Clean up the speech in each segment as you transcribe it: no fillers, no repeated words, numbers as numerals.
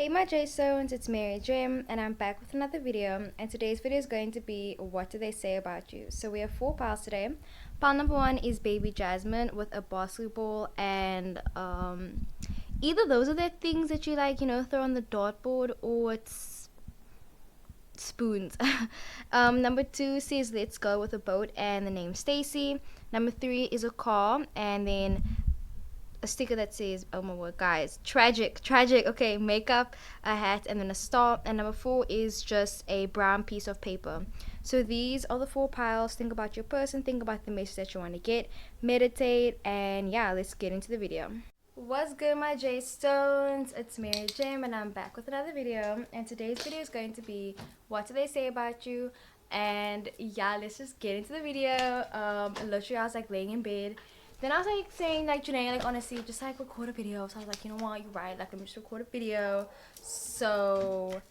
Hey my J-Stones, it's Mary Jim and I'm back with another video, and today's video is going to be what do they say about you. So we have 4 piles today. Pile number 1 is Baby Jasmine with a basketball, and either those are the things that you like, throw on the dartboard, or it's spoons. Number 2 says let's go with a boat and the name Stacy. Number 3 is a car, and then a sticker that says, oh my word, guys, tragic, tragic. Okay, makeup, a hat, and then a star. And number 4 is just a brown piece of paper. So these are the 4 piles. Think about your person, think about the message that you want to get, meditate, and yeah, let's get into the video. What's good, my J Stones? It's Mary Jim and I'm back with another video, and today's video is going to be what do they say about you. And yeah, let's just get into the video. Literally I was like laying in bed, then I was like saying like, Janae, like honestly just like record a video. So I was like, you know what, you're right, like let me just record a video. So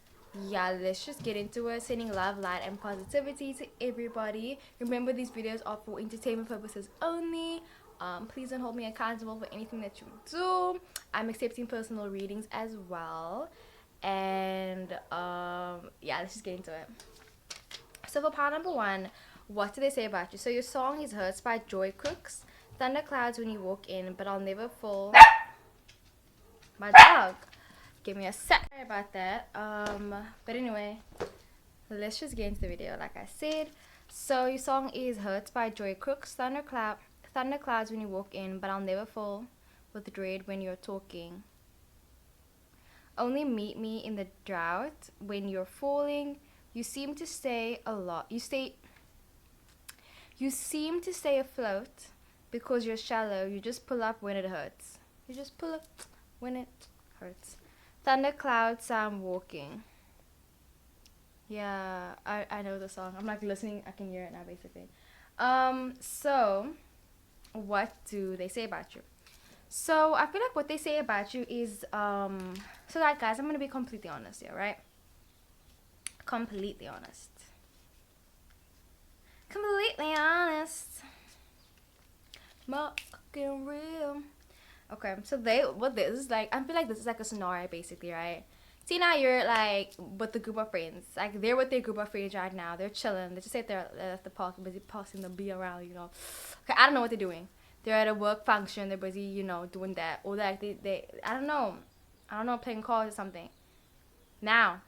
yeah, let's just get into it. Sending love, light, and positivity to everybody. Remember, these videos are for entertainment purposes only. Please don't hold me accountable for anything that you do. I'm accepting personal readings as well. And yeah, let's just get into it. So for part number 1, what do they say about you? So your song is Hurts by Joy Crooks. Thunderclouds when you walk in, but I'll never fall. My dog. Give me a sec. Sorry about that. But anyway, let's just get into the video like I said. So your song is Hurts by Joy Crooks. Thunderclouds when you walk in, but I'll never fall with dread when you're talking. Only meet me in the drought when you're falling. You seem to stay a lot. You seem to stay afloat because you're shallow. You just pull up when it hurts. You just pull up when it hurts. Thunderclouds I'm walking. Yeah, I know the song. I'm like listening. I can hear it now basically. So what do they say about you? So I feel like what they say about you is so like guys, I'm gonna be completely honest here, right? Completely honest. Completely honest. Fucking real. Okay, so this is like, I feel like this is like a scenario basically, right? See, now you're like with the group of friends, like they're with their group of friends right now, they're chilling, they just sit there at the park, busy passing the bee around, okay, I don't know what they're doing. They're at a work function, they're busy, doing that, or like they I don't know, playing cards or something. Now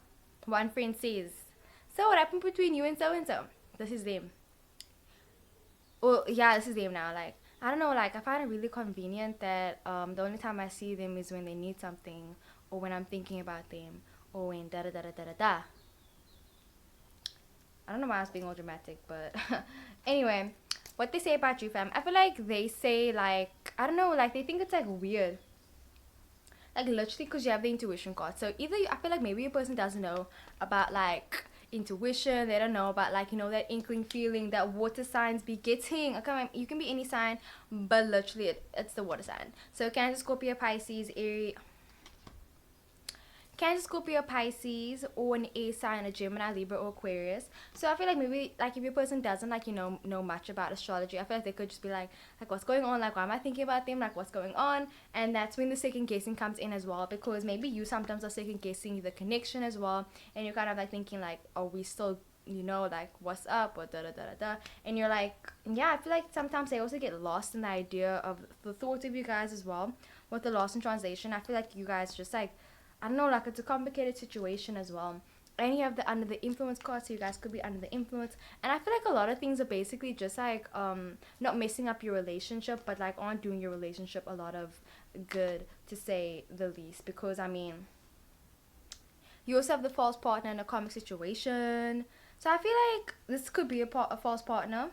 one friend says, so what happened between you and so and so? This is them. Well, yeah, this is them now. Like, I don't know, like I find it really convenient that the only time I see them is when they need something, or when I'm thinking about them, or when da da da da da da da. I don't know why I was being all dramatic, but anyway, what they say about you, fam. I feel like they say, like, I don't know, like they think it's like weird, like literally because you have the intuition card. So either I feel like maybe a person doesn't know about like intuition, they don't know about like that inkling feeling that water signs be getting. Okay, you can be any sign, but literally it's the water sign. So Cancer, Scorpio, Pisces, Aries, Cancer, Scorpio, Pisces, or an air sign, a Gemini, Libra, or Aquarius. So I feel like maybe like if your person doesn't like know much about astrology, I feel like they could just be like what's going on, like why am I thinking about them, like what's going on. And that's when the second guessing comes in as well, because maybe you sometimes are second guessing the connection as well, and you're kind of like thinking like, are we still like what's up, or da da da da da. And you're like, yeah, I feel like sometimes they also get lost in the idea of the thoughts of you guys as well. With the lost in translation, I feel like you guys just like, I don't know, like it's a complicated situation as well. And you have the under the influence card, so you guys could be under the influence. And I feel like a lot of things are basically just like not messing up your relationship, but like aren't doing your relationship a lot of good, to say the least. Because I mean, you also have the false partner in a comic situation. So I feel like this could be a false partner.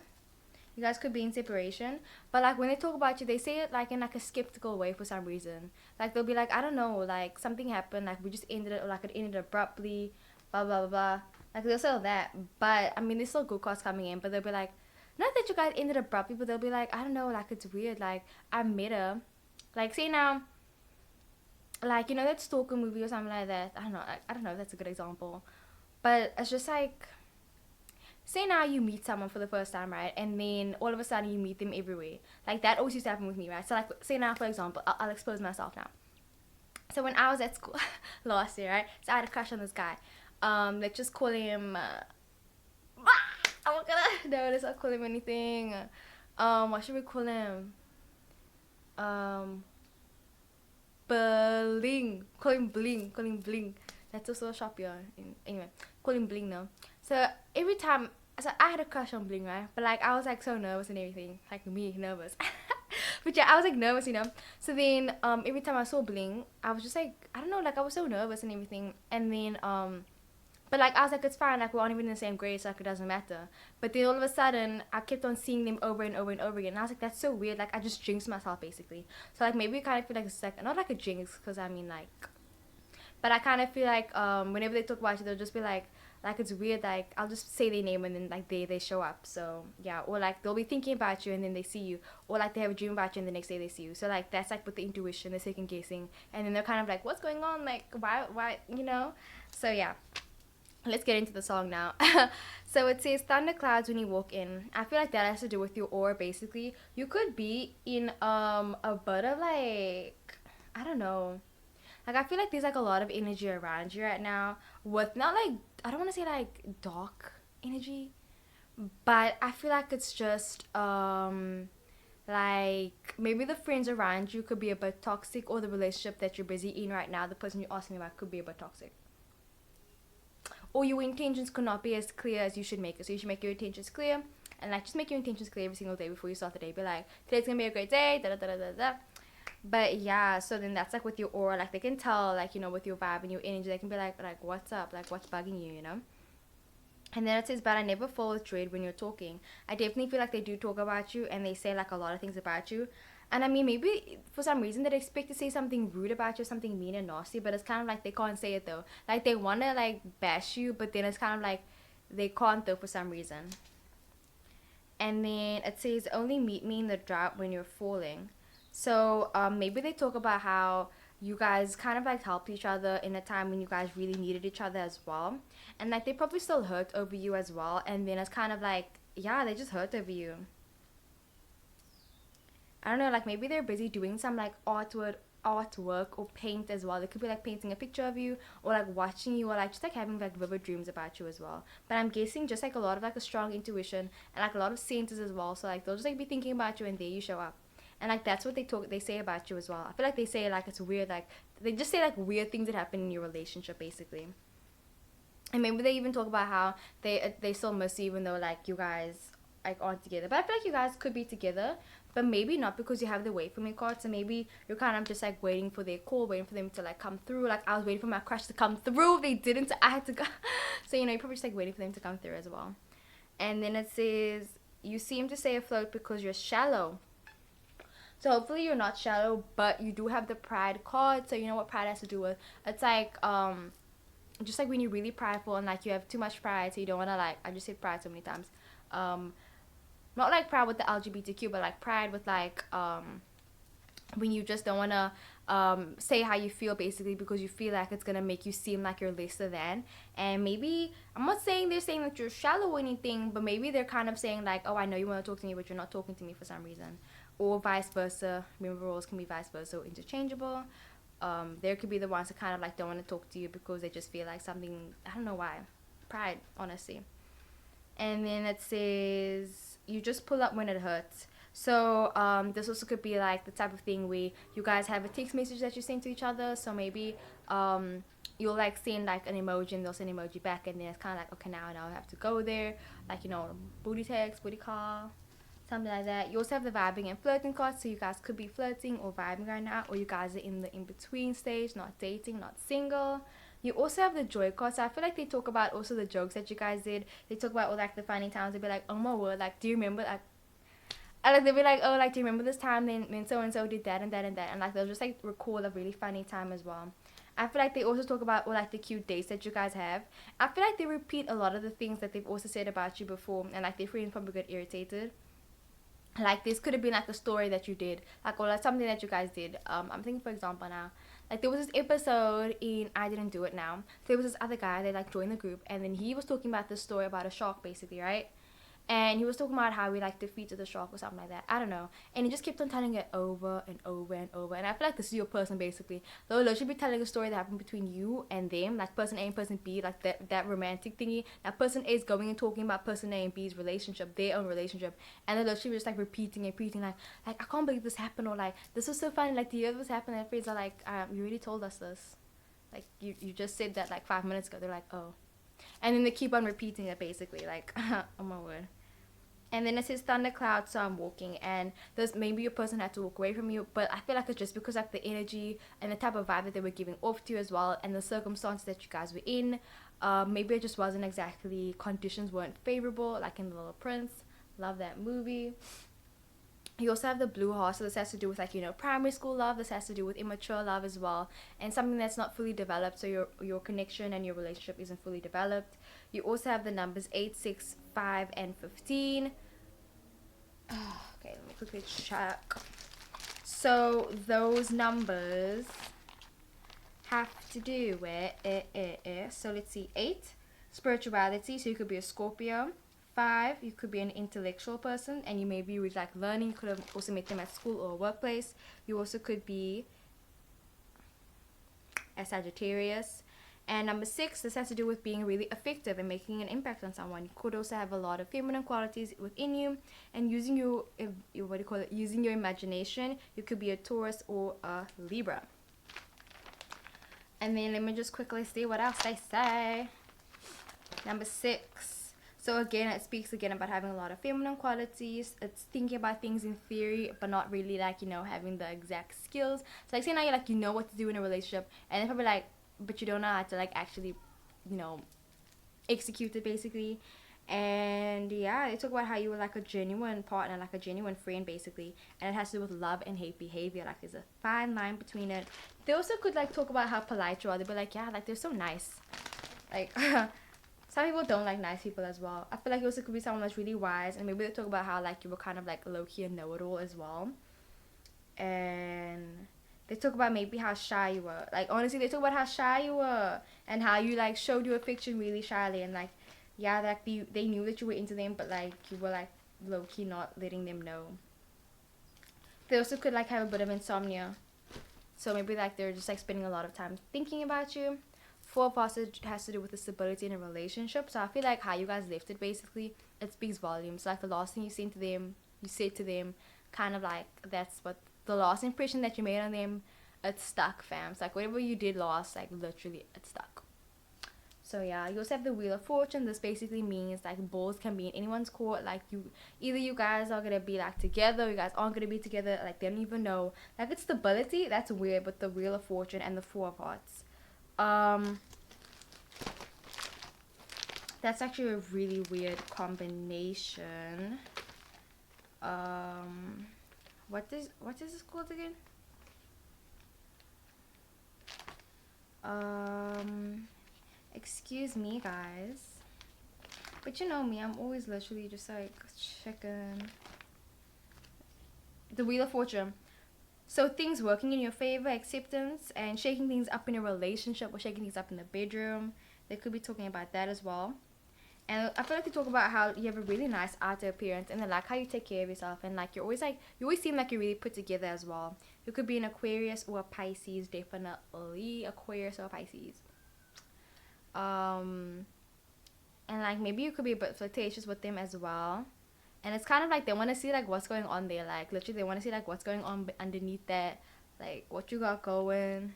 You guys could be in separation, but like when they talk about you, they say it like in like a skeptical way for some reason. Like they'll be like, I don't know, like something happened, like we just ended it, or like it ended abruptly, blah blah blah blah. Like they'll say that, but I mean there's still good cards coming in, but they'll be like, not that you guys ended abruptly, but they'll be like, I don't know, like it's weird, like I met her, like say now, like that stalker movie or something like that. I don't know, I don't know if that's a good example, but it's just like, say now you meet someone for the first time, right? And then all of a sudden you meet them everywhere. Like that always used to happen with me, right? So like say now, for example, I'll expose myself now. So when I was at school last year, right? So I had a crush on this guy. Let's just call him. I'm not gonna. No, let's not call him anything. What should we call him? Um, Bling. Call him Bling. Call him Bling. That's also a shop here. Anyway, call him Bling now. So every time, so I had a crush on Bling, right? But like I was like so nervous and everything, like me nervous. But yeah, I was like nervous, you know. So then every time I saw Bling, I was just like I don't know, like I was so nervous and everything. And then but like I was like, it's fine, like we're not even in the same grade, so like it doesn't matter. But then all of a sudden, I kept on seeing them over and over and over again. And I was like, that's so weird. Like I just jinxed myself basically. So like maybe I kind of feel like it's like not like a jinx, because I mean like, but I kind of feel like whenever they talk about you, they'll just be like it's weird. Like I'll just say their name and then like they show up. So yeah, or like they'll be thinking about you and then they see you, or like they have a dream about you and the next day they see you. So like that's like with the intuition, the second guessing, and then they're kind of like, what's going on? Like why you know? So yeah. Let's get into the song now. So it says thunderclouds when you walk in. I feel like that has to do with your aura basically. You could be in a bit of like I don't know. Like I feel like there's like a lot of energy around you right now with not like I don't want to say like dark energy, but I feel like it's just like maybe the friends around you could be a bit toxic, or the relationship that you're busy in right now, the person you're asking about could be a bit toxic, or your intentions could not be as clear as you should make it. So you should make your intentions clear, and like just make your intentions clear every single day before you start the day. Be like, today's gonna be a great day, da da da da da. But yeah, so then that's like with your aura, like they can tell, like, you know, with your vibe and your energy, they can be like what's up, like what's bugging you, you know. And then it says, but I never fall with dread when you're talking. I definitely feel like they do talk about you and they say like a lot of things about you. And I mean, maybe for some reason they expect to say something rude about you, something mean and nasty, but it's kind of like they can't say it though. Like they want to like bash you, but then it's kind of like they can't though for some reason. And then it says, only meet me in the drought when you're falling. So maybe they talk about how you guys kind of like helped each other in a time when you guys really needed each other as well. And like they probably still hurt over you as well. And then it's kind of like, yeah, they just hurt over you. I don't know, like maybe they're busy doing some like artwork or paint as well. They could be like painting a picture of you, or like watching you, or like just like having like vivid dreams about you as well. But I'm guessing just like a lot of like a strong intuition and like a lot of senses as well. So like they'll just like be thinking about you and there you show up. And like that's what they say about you as well. I feel like they say like it's weird, like they just say like weird things that happen in your relationship basically. And maybe they even talk about how they still miss you even though like you guys like aren't together. But I feel like you guys could be together, but maybe not, because you have the wait for me card. So maybe you're kind of just like waiting for their call, waiting for them to like come through. Like I was waiting for my crush to come through. They didn't, so I had to go. So you know, you're probably just like waiting for them to come through as well. And then it says, you seem to stay afloat because you're shallow. So hopefully you're not shallow, but you do have the pride card. So you know what pride has to do with? It's like just like when you're really prideful and like you have too much pride, so you don't want to like, I just said pride so many times, um not like pride with the LGBTQ, but like pride with like when you just don't want to say how you feel basically, because you feel like it's gonna make you seem like you're lesser than. And maybe I'm not saying they're saying that you're shallow or anything, but maybe they're kind of saying like, oh, I know you want to talk to me, but you're not talking to me for some reason, or vice versa. Remember, roles can be vice versa or interchangeable. There could be the ones that kind of like don't want to talk to you because they just feel like something, I don't know why, pride, honestly. And then it says, you just pull up when it hurts. So this also could be like the type of thing where you guys have a text message that you send to each other. So maybe you'll like send like an emoji and they'll send an emoji back, and then it's kind of like, okay, now I have to go there, like, you know, booty text, booty call, something like that. You also have the vibing and flirting cards, so you guys could be flirting or vibing right now, or you guys are in the in-between stage, not dating, not single. You also have the joy card, so I feel like they talk about also the jokes that you guys did. They talk about all like the funny times. They'd be like, oh my word, like, do you remember, like, and like they'd be like, oh, like, do you remember this time then so and so did that and that and that, and like they'll just like recall a really funny time as well. I feel like they also talk about all like the cute dates that you guys have. I feel like they repeat a lot of the things that they've also said about you before, and like their friends probably get irritated. Like this could have been like a story that you did, like, or like something that you guys did. I'm thinking, for example, now, like there was this episode in I Didn't Do It Now. There was this other guy that like joined the group, and then he was talking about this story about a shark basically, right? And he was talking about how he like defeated the shark or something like that. I don't know. And he just kept on telling it over and over and over. And I feel like this is your person basically. They'll literally be telling a story that happened between you and them, like person A and person B, like that romantic thingy. Now person A is going and talking about person A and B's relationship, their own relationship, and they're literally just like repeating and repeating, like I can't believe this happened, or like this was so funny, like the year this happened. And friends are like, you already told us this, like you just said that like 5 minutes ago. They're like, oh, and then they keep on repeating it basically, like oh my word. And then it says thundercloud, so I'm walking, and there's maybe your person had to walk away from you, but I feel like it's just because like the energy and the type of vibe that they were giving off to you as well, and the circumstances that you guys were in. Maybe it just wasn't exactly, conditions weren't favorable, like in The Little Prince. Love that movie. You also have the blue heart, so this has to do with like, primary school love. This has to do with immature love as well, and something that's not fully developed, so your connection and your relationship isn't fully developed. You also have the numbers 8, 6, 5, and 15. Okay, let me quickly check. So those numbers have to do with so let's see, 8, spirituality, so you could be a Scorpio. 5, you could be an intellectual person, and you maybe would like learning. You could have also met them at school or workplace. You also could be a Sagittarius. And number 6, this has to do with being really effective and making an impact on someone. You could also have a lot of feminine qualities within you, and using your what do you call it, using your imagination. You could be a Taurus or a Libra. And then let me just quickly see what else they say. Number 6. So again, it speaks again about having a lot of feminine qualities. It's thinking about things in theory, but not really like, having the exact skills. So like say now you're like, what to do in a relationship, and then probably like, but you don't know how to like actually, execute it basically. And yeah, they talk about how you were like a genuine partner, like a genuine friend basically, and it has to do with love and hate behavior. Like there's a fine line between it. They also could like talk about how polite you are. They'd be like, yeah, like they're so nice. Like some people don't like nice people as well. I feel like you also could be someone that's really wise, and maybe they talk about how like you were kind of like low-key and know-it-all as well. And they talk about maybe how shy you were. Like honestly, they talk about how shy you were and how you like showed your affection really shyly, and like yeah, like they knew that you were into them, but like you were like low-key not letting them know. They also could like have a bit of insomnia, so maybe like they're just like spending a lot of time thinking about you. 4 of Hearts has to do with the stability in a relationship. So I feel like how you guys left it basically, it speaks volumes. Like the last thing you said to them, kind of like that's what the last impression that you made on them, it's stuck, fam. So like whatever you did last, like literally it's stuck. So yeah, you also have the Wheel of Fortune. This basically means like balls can be in anyone's court. Like either you guys are gonna be like together, or you guys aren't gonna be together. Like they don't even know. Like it's stability. That's weird. But the Wheel of Fortune and the 4 of Hearts. That's actually a really weird combination. What is this called again? Excuse me, guys. But you know me, I'm always literally just like checking. The Wheel of Fortune. So things working in your favor, acceptance, and shaking things up in a relationship or shaking things up in the bedroom. They could be talking about that as well. And I feel like they talk about how you have a really nice outer appearance, and they like how you take care of yourself, and like you always seem like you're really put together as well. You could be an Aquarius or a Pisces, definitely Aquarius or Pisces. And like maybe you could be a bit flirtatious with them as well. And it's kind of like they want to see like what's going on there, like literally they want to see like what's going on underneath that, like what you got going.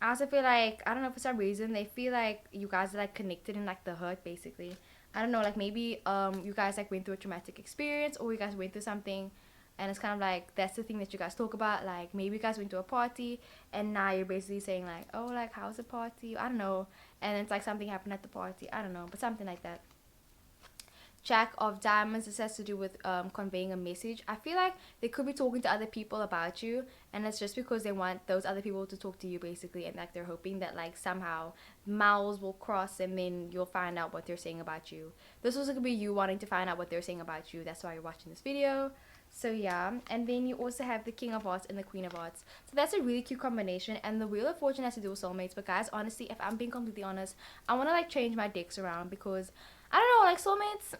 I also feel like, I don't know, for some reason they feel like you guys are like connected in like the hurt basically. I don't know, like maybe you guys like went through a traumatic experience, or you guys went through something, and it's kind of like that's the thing that you guys talk about. Like maybe you guys went to a party, and now you're basically saying like, oh, like how's the party, I don't know, and it's like something happened at the party, I don't know, but something like that. Jack of Diamonds, this has to do with conveying a message. I feel like they could be talking to other people about you, and it's just because they want those other people to talk to you basically, and like they're hoping that like somehow mouths will cross and then you'll find out what they're saying about you. This also could be you wanting to find out what they're saying about you. That's why you're watching this video. So yeah, and then you also have the King of Hearts and the Queen of Hearts. So that's a really cute combination, and the Wheel of Fortune has to do with soulmates. But guys, honestly, if I'm being completely honest, I want to like change my decks around, because I don't know, like soulmates.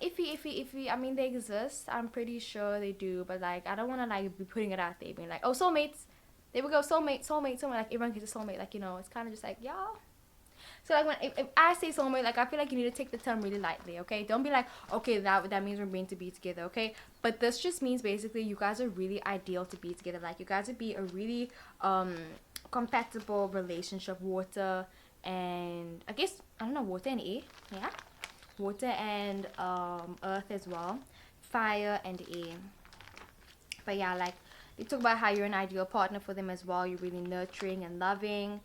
If I mean, they exist. I'm pretty sure they do, but like, I don't want to like be putting it out there, being like, oh, soulmates. There we go, soulmate. Like everyone gets a soulmate. Like, you know, it's kind of just like, y'all. So like, if I say soulmate, like I feel like you need to take the term really lightly, okay? Don't be like, okay, that means we're meant to be together, okay? But this just means basically you guys are really ideal to be together. Like, you guys would be a really compatible relationship. Water and, I guess, I don't know, water and air, yeah, water and earth as well, fire and air. But yeah, like, they talk about how you're an ideal partner for them as well. You're really nurturing and loving.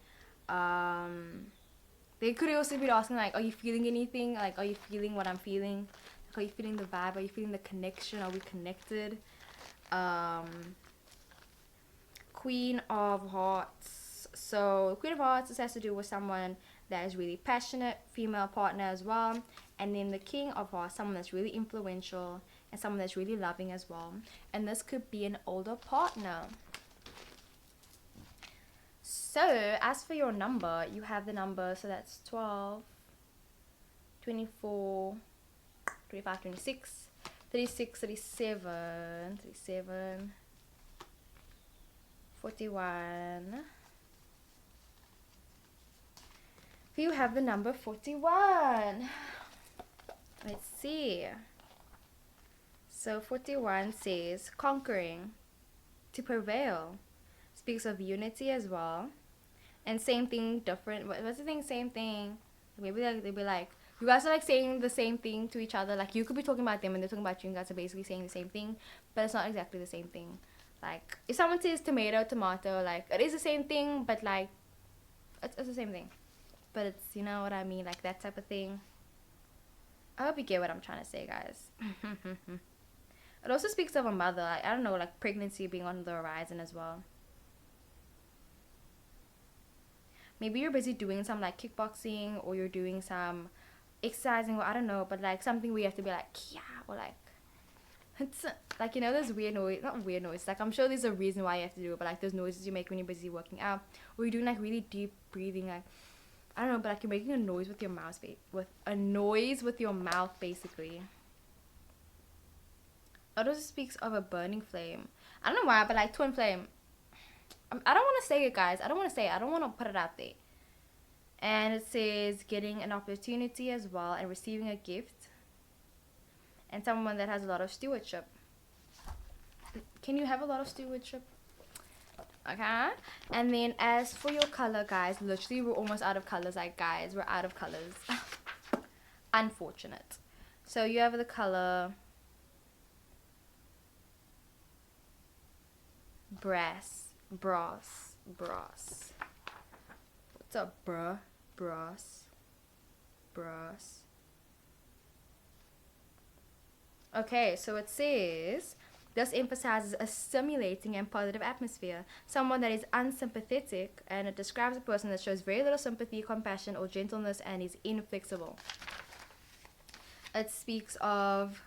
They could also be asking like, are you feeling anything? Like, are you feeling what I'm feeling? Like, are you feeling the vibe? Are you feeling the connection? Are we connected? Queen of Hearts. So Queen of Hearts, this has to do with someone that is really passionate, female partner as well. And then the King of Hearts, someone that's really influential and someone that's really loving as well. And this could be an older partner. So as for your number, you have the number, so that's 12, 24, 25, 26, 36, 37, 37, 41. You have the number 41. Let's see. So 41 says conquering, to prevail. Speaks of unity as well. And same thing, different. What's the thing? Same thing. Maybe like they'll be like, you guys are like saying the same thing to each other. Like, you could be talking about them and they're talking about you, and you guys are basically saying the same thing, but it's not exactly the same thing. Like, if someone says tomato, like, it is the same thing, but like, it's the same thing. But it's, you know what I mean, like that type of thing. I hope you get what I'm trying to say, guys. It also speaks of a mother. Like, I don't know, like pregnancy being on the horizon as well. Maybe you're busy doing some like kickboxing, or you're doing some exercising, or I don't know, but like something where you have to be like, yeah, or like, it's like, you know, there's weird noise, not weird noise, like I'm sure there's a reason why you have to do it, but like those noises you make when you're busy working out, or you're doing like really deep breathing, like, I don't know, but like you're making a noise with your mouth, basically. It also speaks of a burning flame. I don't know why, but like twin flame. I don't want to say it, guys. I don't want to say it. I don't want to put it out there. And it says getting an opportunity as well, and receiving a gift, and someone that has a lot of stewardship. Can you have a lot of stewardship? Okay. And then as for your color, guys, literally we're almost out of colors. Like, guys, we're out of colors. Unfortunate. So you have the color brass. What's up, bruh? Brass. Okay, so it says, this emphasizes a stimulating and positive atmosphere. Someone that is unsympathetic, and it describes a person that shows very little sympathy, compassion, or gentleness, and is inflexible. It speaks of,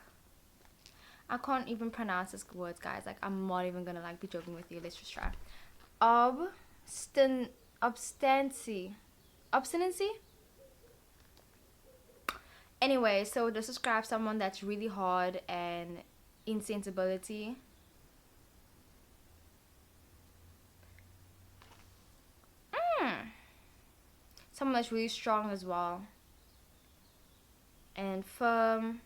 I can't even pronounce this words, guys. Like, I'm not even gonna like be joking with you. Let's just try. Obstinacy. Anyway, so this describes someone that's really hard and insensibility. Someone that's really strong as well. And firm.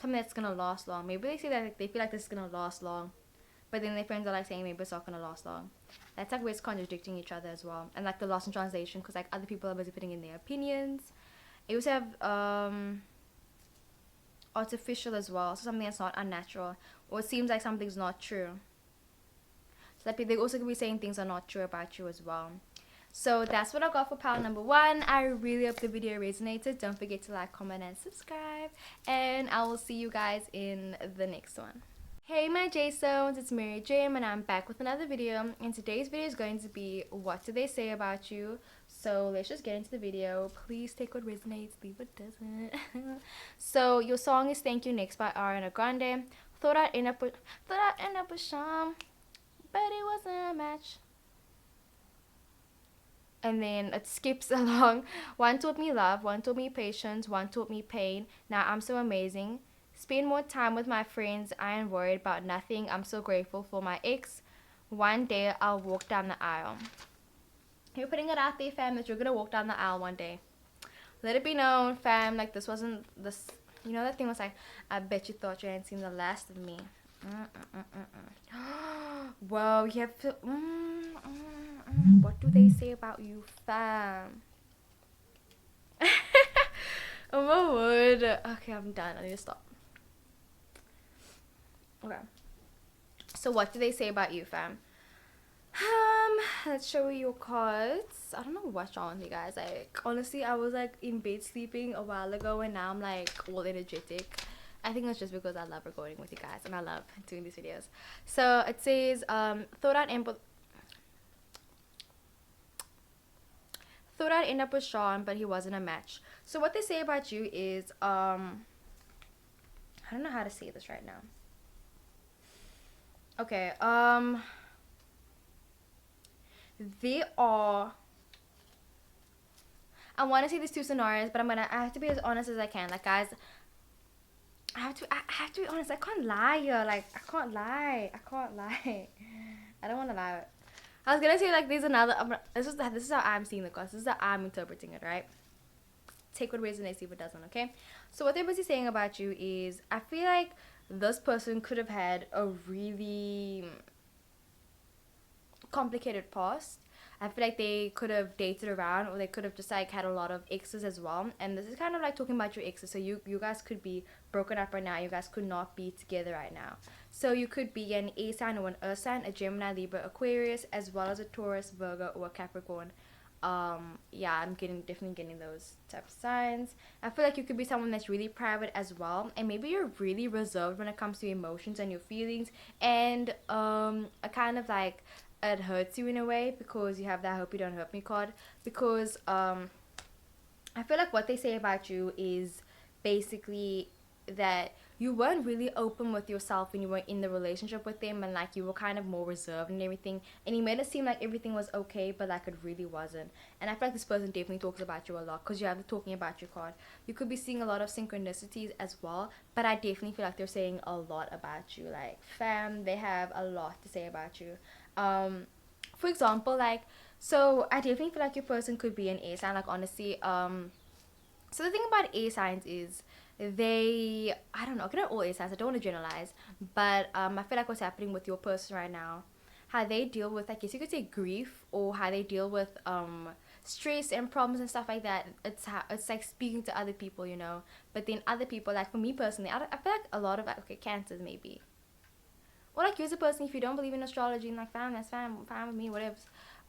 Something that's gonna last long. Maybe they say that like, they feel like this is gonna last long, but then their friends are like saying maybe it's not gonna last long. That's like where it's contradicting each other as well. And like the lost in translation, because like other people are busy putting in their opinions. It also have artificial as well, so something that's not unnatural, or it seems like something's not true. So that they also could be saying things are not true about you as well. So that's what I got for pile number 1. I really hope the video resonated. Don't forget to like, comment, and subscribe, and I will see you guys in the next one. Hey my J-Stones, it's Mary Jim, and I'm back with another video, and today's video is going to be what do they say about you. So let's just get into the video. Please take what resonates, leave what doesn't. So your song is Thank You Next by Ariana Grande. Thought I'd end up with Sean, but it wasn't a match. And then it skips along. One taught me love, one taught me patience, one taught me pain. Now I'm so amazing. Spend more time with my friends. I ain't worried about nothing. I'm so grateful for my ex. One day I'll walk down the aisle. You're putting it out there, fam, that you're gonna walk down the aisle one day. Let it be known, fam, like this wasn't this. You know that thing was like, I bet you thought you hadn't seen the last of me. Whoa, you have to. What do they say about you, fam? Oh my word. Okay, I'm done. I need to stop. Okay. So what do they say about you, fam? Let's show you your cards. I don't know what's wrong with you guys. Like, honestly, I was like in bed sleeping a while ago, and now I'm like all energetic. I think it's just because I love recording with you guys and I love doing these videos. So it says, thought I'd end up with Sean, but he wasn't a match. So what they say about you is, I don't know how to say this right now. Okay, they are, I want to say these two scenarios, but I have to be as honest as I can. Like, guys, I have to be honest. I can't lie here. Like, I can't lie. I don't want to lie. I was gonna say like there's another. This is how I'm seeing the cards. This is how I'm interpreting it, right? Take what resonates, leave what doesn't. Okay. So what they're basically saying about you is, I feel like this person could have had a really complicated past. I feel like they could have dated around, or they could have just like had a lot of exes as well. And this is kind of like talking about your exes. So you guys could be broken up right now. You guys could not be together right now. So you could be an A sign or an Earth sign, a Gemini, Libra, Aquarius, as well as a Taurus, Virgo, or a Capricorn. Yeah, I'm definitely getting those type of signs. I feel like you could be someone that's really private as well, and maybe you're really reserved when it comes to emotions and your feelings, and a kind of like, it hurts you in a way because you have that hope you don't hurt me card. Because I feel like what they say about you is basically that you weren't really open with yourself when you were in the relationship with them, and like you were kind of more reserved and everything, and you made it seem like everything was okay, but like it really wasn't. And I feel like this person definitely talks about you a lot because you have the talking about your card. You could be seeing a lot of synchronicities as well, but I definitely feel like they're saying a lot about you. Like, fam, they have a lot to say about you. For example, like, so I definitely feel like your person could be an A sign, like, honestly. So the thing about A signs is they, I don't know, not all A signs, I don't want to generalize, but I feel like what's happening with your person right now, how they deal with, I guess you could say, grief, or how they deal with stress and problems and stuff like that. It's like speaking to other people, you know. But then other people, like for me personally, I feel like a lot of, okay, cancers maybe, or like you as a person, if you don't believe in astrology, and like, fine, that's fine with me, whatever.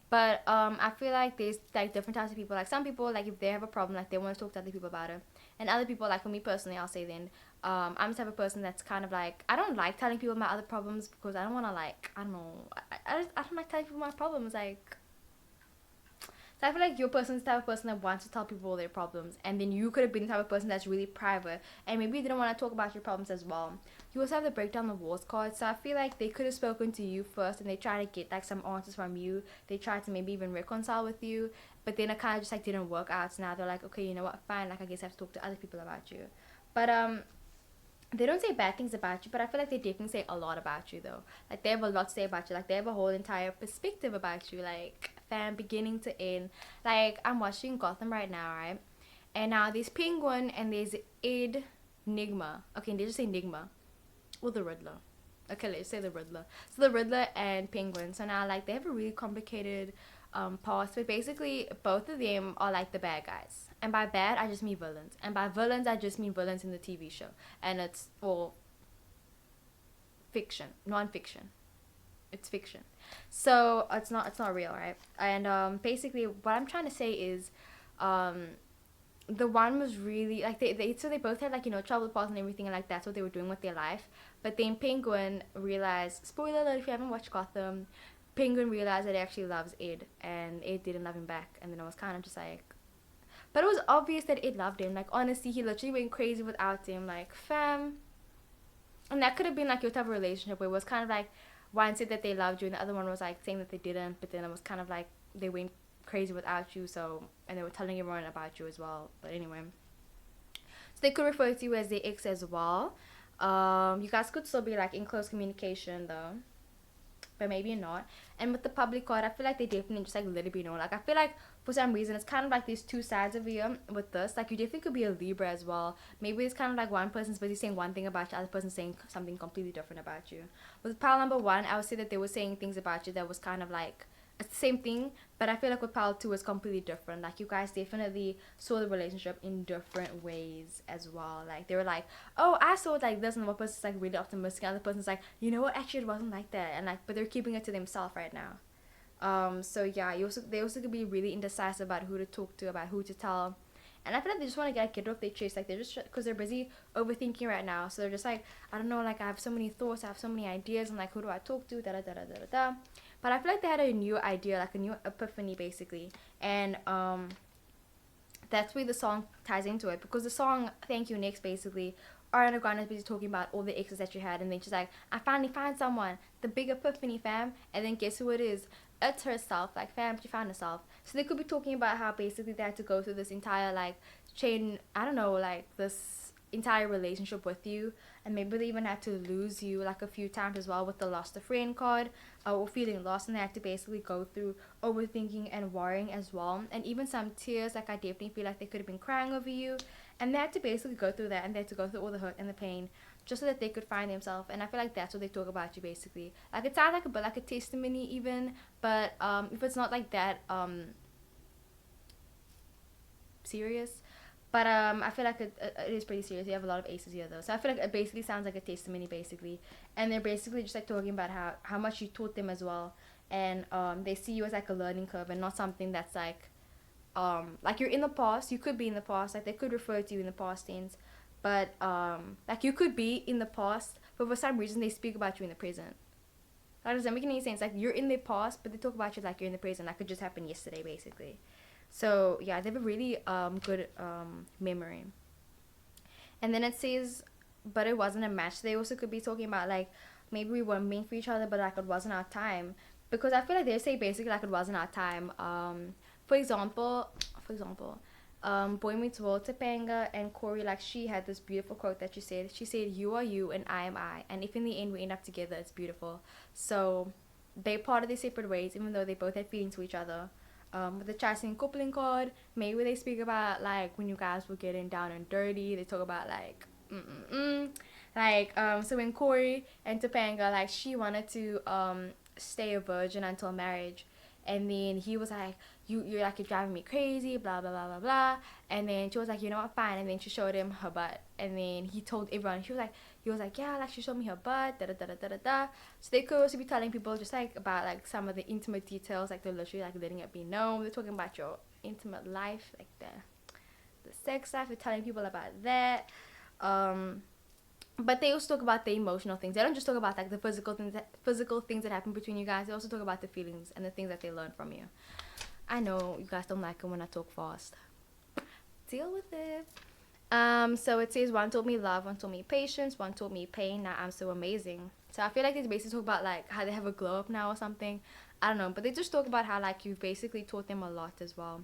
But I feel like there's like different types of people. Like some people, like if they have a problem, like they want to talk to other people about it, and other people, like for me personally, I'll say then, I'm the type of person that's kind of like, I don't like telling people my other problems because I don't want to, like, I don't know, I don't like telling people my problems, like. So I feel like your person's the type of person that wants to tell people their problems, and then you could have been the type of person that's really private, and maybe you didn't want to talk about your problems as well. You also have the break down the walls card, so I feel like they could have spoken to you first, and they try to get like some answers from you. They tried to maybe even reconcile with you, but then it kind of just like didn't work out. So now they're like, okay, you know what, fine, like I guess I have to talk to other people about you. But they don't say bad things about you, but I feel like they definitely say a lot about you though. Like they have a lot to say about you. Like they have a whole entire perspective about you, like from beginning to end. Like I'm watching Gotham right now, right? And now there's Penguin and there's Ed Nigma. Okay, they just say Nigma. Or the Riddler. Okay, let's say the Riddler. So the Riddler and Penguin. So now like they have a really complicated past, but basically both of them are like the bad guys. And by bad I just mean villains. And by villains I just mean villains in the TV show. And it's all fiction, non-fiction. It's fiction. So it's not real, right? And basically what I'm trying to say is um the one was really like they both had like, you know, trouble past and everything, and like that's what they were doing with their life. But then Penguin realized, spoiler alert if you haven't watched Gotham, Penguin realized that he actually loves Ed, and Ed didn't love him back. And then I was kind of just like, but it was obvious that Ed loved him. Like honestly, he literally went crazy without him. Like, fam. And that could have been like your type of relationship where it was kind of like one said that they loved you and the other one was like saying that they didn't, but then it was kind of like they went crazy without you. So, and they were telling everyone about you as well. But anyway, so they could refer to you as their ex as well. You guys could still be like in close communication though, but maybe not. And with the public card, I feel like they definitely just like let it be known. Like I feel like for some reason it's kind of like these two sides of you with this. Like you definitely could be a Libra as well. Maybe it's kind of like one person's busy saying one thing about you, other person saying something completely different about you. With pile number one, I would say that they were saying things about you that was kind of like it's the same thing, but I feel like with pile two is completely different. Like you guys definitely saw the relationship in different ways as well. Like they were like, oh, I saw it like this, and one person's like really optimistic, and the other person's like, you know what, actually it wasn't like that, and like, but they're keeping it to themselves right now. So yeah, they also could be really indecisive about who to talk to, about who to tell, and I feel like they just want to get it off their chest. Like they're just because they're busy overthinking right now, so they're just like, I don't know, like I have so many thoughts, I have so many ideas, and like who do I talk to? Da da da da da da. But I feel like they had a new idea, like a new epiphany, basically, and that's where the song ties into it, because the song "Thank You Next" basically, Ariana Grande is busy talking about all the exes that you had, and then she's like, I finally found someone, the big epiphany, fam. And then guess who it is? It's herself. Like, fam, she found herself. So they could be talking about how basically they had to go through this entire like chain, I don't know, like this entire relationship with you, and maybe they even had to lose you like a few times as well with the lost a friend card, or feeling lost, and they had to basically go through overthinking and worrying as well, and even some tears. Like I definitely feel like they could have been crying over you, and they had to basically go through that, and they had to go through all the hurt and the pain just so that they could find themselves. And I feel like that's what they talk about you basically. Like it sounds like a bit like a testimony even, but if it's not like that serious, but I feel like it is pretty serious. You have a lot of aces here though, so I feel like it basically sounds like a testimony basically, and they're basically just like talking about how much you taught them as well, and they see you as like a learning curve and not something that's like you're in the past. You could be in the past, like they could refer to you in the past tense, but like you could be in the past, but for some reason they speak about you in the present. That doesn't make any sense. Like you're in the past, but they talk about you like you're in the present. Like it just happened yesterday, basically. So yeah, they have a really good memory. And then it says, but it wasn't a match. They also could be talking about like maybe we weren't meant for each other, but like it wasn't our time. Because I feel like they say basically like it wasn't our time. For example, Boy Meets World, Topanga and Corey, like she had this beautiful quote that she said. She said, "You are you and I am I, and if in the end we end up together, it's beautiful." So they parted their separate ways, even though they both had feelings for each other. With the Chasing coupling card, maybe they speak about like when you guys were getting down and dirty. They talk about like like so when Corey and Topanga, like she wanted to stay a virgin until marriage, and then he was like, you're like, you're driving me crazy, blah blah blah blah blah. And then she was like, you know what, fine. And then she showed him her butt, and then he told everyone. He was like, yeah, like she showed me her butt, da da da da da da. So they could also be telling people just like about like some of the intimate details, like they're literally like letting it be known. They're talking about your intimate life, like the sex life. They're telling people about that. But they also talk about the emotional things. They don't just talk about like the physical things that happen between you guys. They also talk about the feelings and the things that they learn from you. I know you guys don't like it when I talk fast. Deal with it. So it says one told me love, one told me patience, one told me pain. Now I'm so amazing. So I feel like they basically talk about like how they have a glow up now or something. I don't know, but they just talk about how like you basically taught them a lot as well.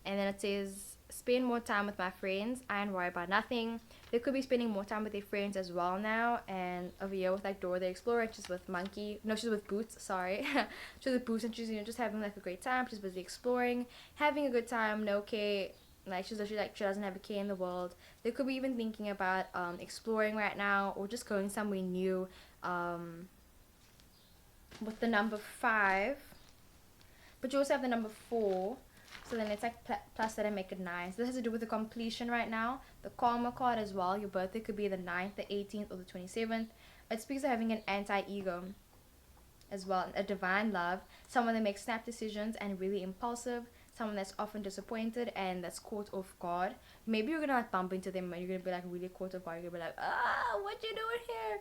And then it says spend more time with my friends. I ain't worried about nothing. They could be spending more time with their friends as well now. And over here with like Dora the Explorer, she's with Monkey. No, she's with Boots. Sorry, she's with Boots, and she's just having like a great time. She's busy exploring, having a good time. No care. Like she's literally like she doesn't have a care in the world. They could be even thinking about exploring right now or just going somewhere new. With the number 5, but you also have the number 4. So then it's like plus that and make it 9. So this has to do with the completion right now. The karma card as well. Your birthday could be the 9th, the 18th, or the 27th. It speaks of having an anti-ego as well. A divine love. Someone that makes snap decisions and really impulsive. Someone that's often disappointed and that's caught off guard. Maybe you're going to like bump into them and you're going to be like really caught off guard. You're going to be like, what you doing here?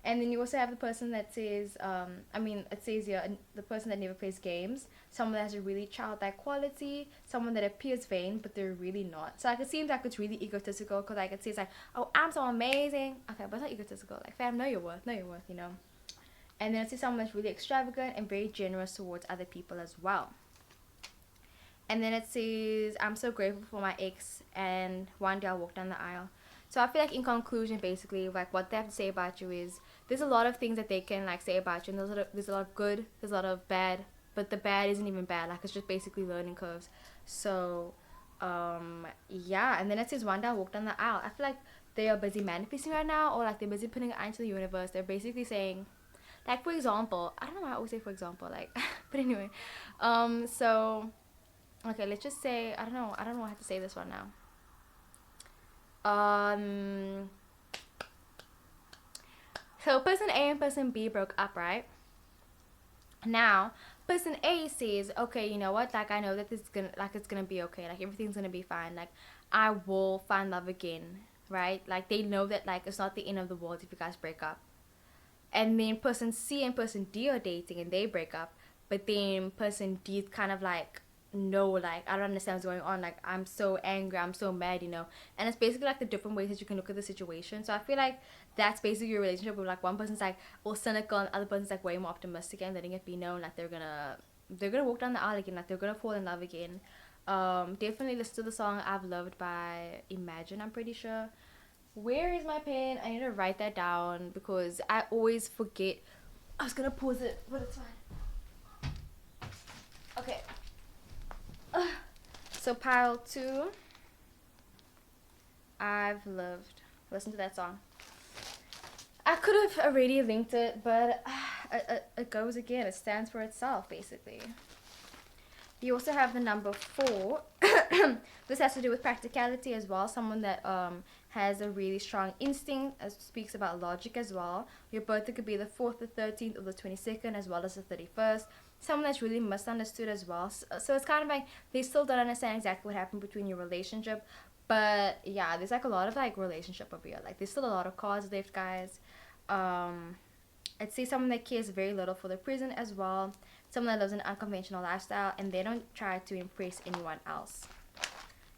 And then you also have the person that says, it says here, the person that never plays games. Someone that has a really childlike quality. Someone that appears vain, but they're really not. So like it seems like it's really egotistical because like it says like, oh, I'm so amazing. Okay, but it's not egotistical. Like, fam, know your worth, you know. And then it says someone that's really extravagant and very generous towards other people as well. And then it says, I'm so grateful for my ex, and one day I'll walk down the aisle. So I feel like in conclusion, basically, like what they have to say about you is there's a lot of things that they can like say about you, and there's a lot of good, there's a lot of bad, but the bad isn't even bad. Like it's just basically learning curves. So, yeah. And then it says one day I'll walk down the aisle. I feel like they are busy manifesting right now, or like they're busy putting it out into the universe. They're basically saying, like for example, I don't know why I always say for example, like, but anyway, so okay, let's just say I don't know how to say this one now. Um, so person A and person B broke up, right? Now, person A says, okay, you know what? Like I know that this is gonna like it's gonna be okay. Like everything's gonna be fine. Like I will find love again, right? Like they know that like it's not the end of the world if you guys break up. And then person C and person D are dating and they break up, but then person D is kind of like, no, like I don't understand what's going on, like I'm so angry, I'm so mad, you know. And it's basically like the different ways that you can look at the situation. So I feel like that's basically your relationship with like one person's like all cynical and the other person's like way more optimistic and letting it be known like they're gonna walk down the aisle again, like they're gonna fall in love again. Definitely listen to the song I've Loved by Imagine, I'm pretty sure. Where is my pen? I need to write that down because I always forget. I was gonna pause it, but it's fine. Okay. So pile 2, I've Loved. Listen to that song. I could have already linked it, but it goes again. It stands for itself, basically. You also have the number 4. This has to do with practicality as well. Someone that has a really strong instinct, speaks about logic as well. Your birthday could be the 4th, the 13th, or the 22nd, as well as the 31st. Someone that's really misunderstood as well. So it's kind of like they still don't understand exactly what happened between your relationship. But yeah, there's like a lot of like relationship over here. Like there's still a lot of cards left, guys. I'd say someone that cares very little for the present as well. Someone that lives an unconventional lifestyle and they don't try to impress anyone else.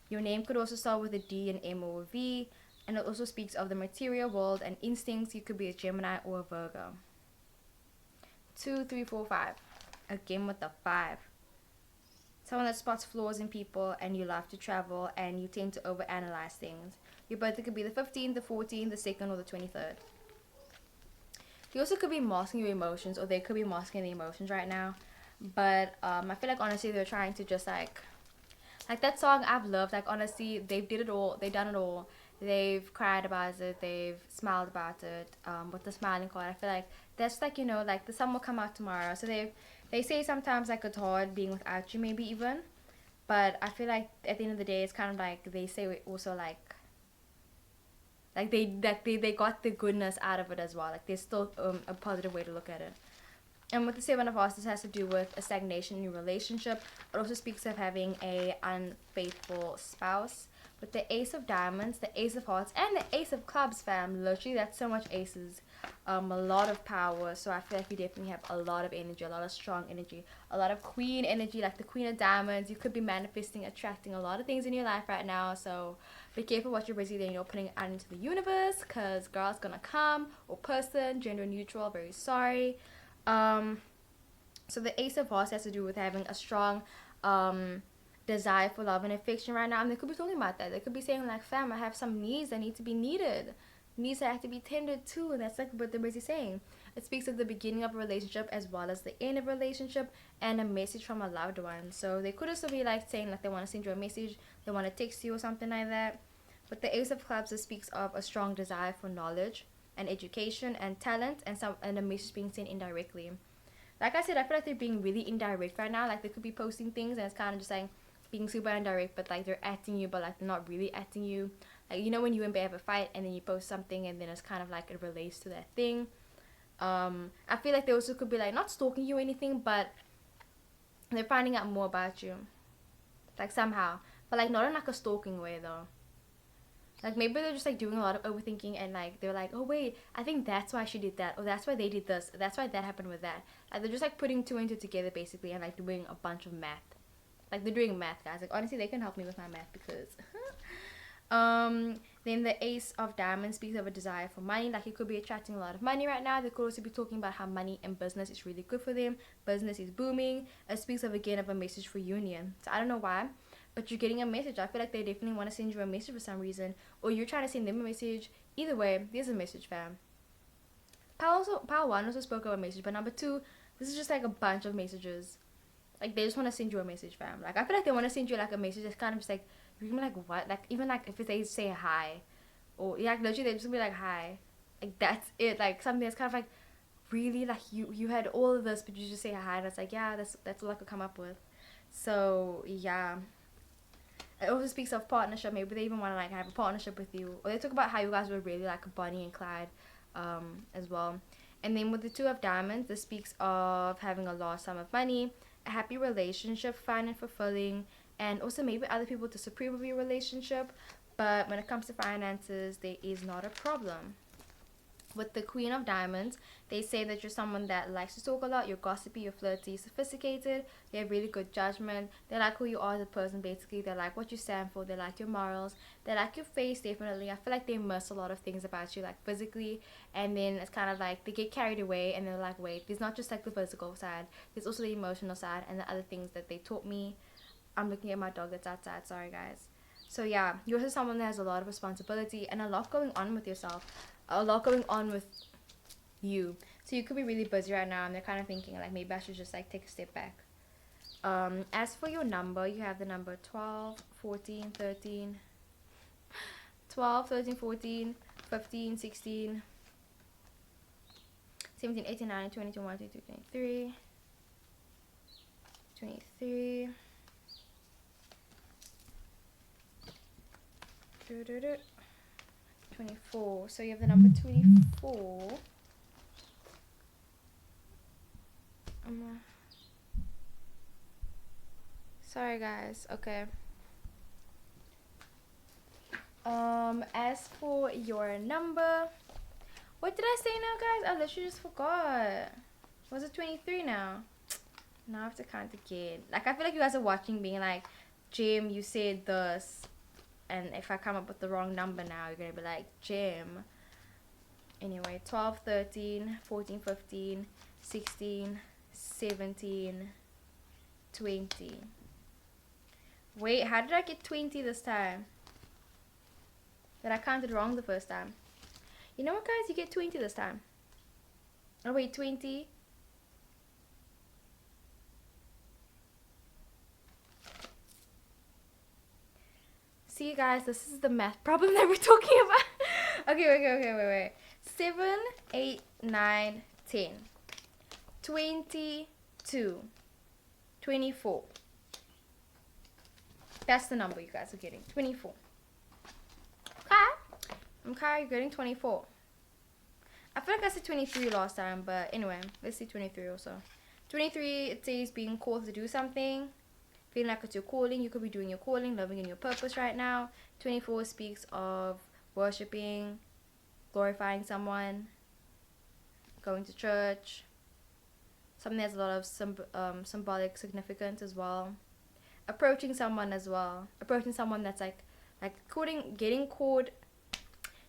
Your name could also start with a D, an M, or a V, and it also speaks of the material world and instincts. You could be a Gemini or a Virgo. 2, 3, 4, 5. Again with the 5. Someone that spots flaws in people and you love to travel and you tend to overanalyze things. Your birthday could be the 15th, the 14th, the 2nd, or the 23rd. You also could be masking your emotions, or they could be masking the emotions right now. But I feel like honestly they're trying to just like that song I've Loved. Like honestly, they've did it all. They've done it all. They've cried about it. They've smiled about it. With the smiling card, I feel like that's like, you know, like the sun will come out tomorrow. So they say sometimes like it's hard being without you, maybe even. But I feel like at the end of the day, it's kind of like they say also like they got the goodness out of it as well. Like there's still a positive way to look at it. And with the 7 of Hearts, this has to do with a stagnation in your relationship. It also speaks of having a unfaithful spouse. With the Ace of Diamonds, the Ace of Hearts, and the Ace of Clubs, fam. Literally, that's so much aces. A lot of power. So I feel like you definitely have a lot of energy, a lot of strong energy, a lot of queen energy, like the Queen of Diamonds. You could be manifesting, attracting a lot of things in your life right now. So be careful what you're busy then, you know, putting out into the universe, because girl's gonna come, or person, gender neutral, very sorry. So the Ace of Hearts has to do with having a strong desire for love and affection right now. And they could be talking about that. They could be saying like, fam, I have some needs that need to be needed. Needs that have to be tended to. And that's like what they're basically saying. It speaks of the beginning of a relationship as well as the end of a relationship and a message from a loved one. So they could also be like saying like they want to send you a message, they want to text you or something like that. But the Ace of Clubs, it speaks of a strong desire for knowledge and education and talent, and a message being sent indirectly. Like I said, I feel like they're being really indirect right now. Like they could be posting things and it's kind of just like being super indirect, but like they're atting you, but like they're not really atting you. Like, you know, when you and Bae have a fight and then you post something and then it's kind of like it relates to that thing. I feel like they also could be like not stalking you or anything, but they're finding out more about you, like somehow, but like not in like a stalking way though. Like maybe they're just like doing a lot of overthinking and like they're like, oh wait, I think that's why she did that, or that's why they did this, that's why that happened with that. Like they're just like putting 2 and 2 together basically and like doing a bunch of math. Like they're doing math, guys. Like honestly, they can help me with my math because Then the Ace of Diamonds speaks of a desire for money. Like, you could be attracting a lot of money right now. They could also be talking about how money and business is really good for them. Business is booming. It speaks of, again, of a message for union. So I don't know why, but you're getting a message. I feel like they definitely want to send you a message for some reason, or you're trying to send them a message. Either way, there's a message, fam. Pile 1 also spoke of a message, but number 2, this is just like a bunch of messages. Like, they just want to send you a message, fam. Like, I feel like they want to send you like a message that's kind of just like, you're gonna be like, what? Like, even like if they say hi, or yeah, like, literally they just be like, hi. Like, that's it. Like, something that's kind of like, really, like, you had all of this, but you just say hi, and it's like, yeah, that's all I could come up with. So yeah, it also speaks of partnership. Maybe they even want to like have a partnership with you, or they talk about how you guys were really like Bonnie and Clyde, as well. And then with the Two of Diamonds, this speaks of having a large sum of money, a happy relationship, fun and fulfilling, and also maybe other people disapprove of your relationship, but when it comes to finances, there is not a problem. With the Queen of Diamonds, they say that you're someone that likes to talk a lot, you're gossipy, you're flirty, sophisticated, you have really good judgment, they like who you are as a person basically, they like what you stand for, they like your morals, they like your face definitely. I feel like they miss a lot of things about you, like physically, and then it's kind of like they get carried away and they're like, wait, there's not just like the physical side, there's also the emotional side and the other things that they taught me. I'm looking at my dog that's outside, sorry guys. So yeah, you're also someone that has a lot of responsibility and a lot going on with yourself, a lot going on with you. So you could be really busy right now and they're kind of thinking like, maybe I should just like take a step back. As for your number, you have the number 12, 14, 13, 12, 13, 14, 15, 16, 17, 18, 19, 20, 21, 22, 23, 23, 24. So you have the number 24. Sorry guys. Okay. As for your number, what did I say now, guys? I literally just forgot. Was it 23 now? Now I have to count again. Like, I feel like you guys are watching being like, Jim, you said this, and if I come up with the wrong number now, you're gonna be like, Jim. Anyway, 12, 13, 14, 15, 16, 17, 20. Wait, how did I get 20 this time? That I counted wrong the first time. You know what, guys? You get 20 this time. Oh, wait, 20. See, guys, this is the math problem that we're talking about. Okay, wait. 7, 8, 9, 10. 22. 24. That's the number you guys are getting. 24. Okay, you're getting 24. I feel like I said 23 last time, but anyway, let's see 23 also. 23, it says being called to do something, feeling like it's your calling. You could be doing your calling, loving in your purpose right now. 24 speaks of worshiping, glorifying someone, going to church. Something that has a lot of symbolic significance as well. Approaching someone as well. Approaching someone that's like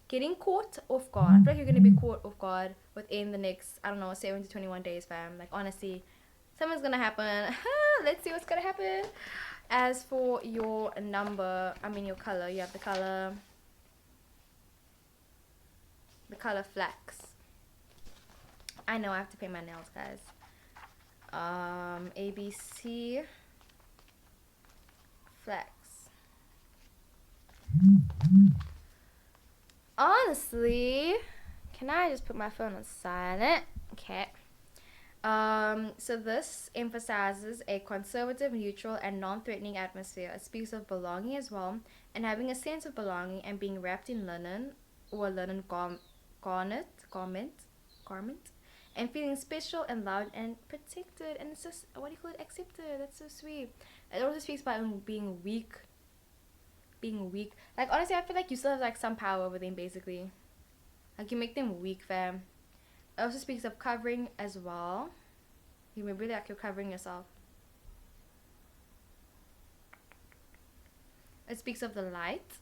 getting caught off guard. I feel like you're gonna be caught off guard within the next, I don't know, 7 to 21 days, fam. Like, honestly, something's gonna happen. Let's see what's gonna happen. As for your number, your color, you have the color flax. I know I have to paint my nails, guys. ABC flax. Honestly, can I just put my phone on silent? Okay. So this emphasizes a conservative, neutral, and non-threatening atmosphere. It speaks of belonging as well, and having a sense of belonging and being wrapped in linen or linen garment, and feeling special and loved and protected. And it's just, what do you call it? Accepted. That's so sweet. It also speaks about being weak. Like, honestly, I feel like you still have like some power over them, basically. Like, you make them weak, fam. It also speaks of covering as well. You may be like you're covering yourself. It speaks of the light.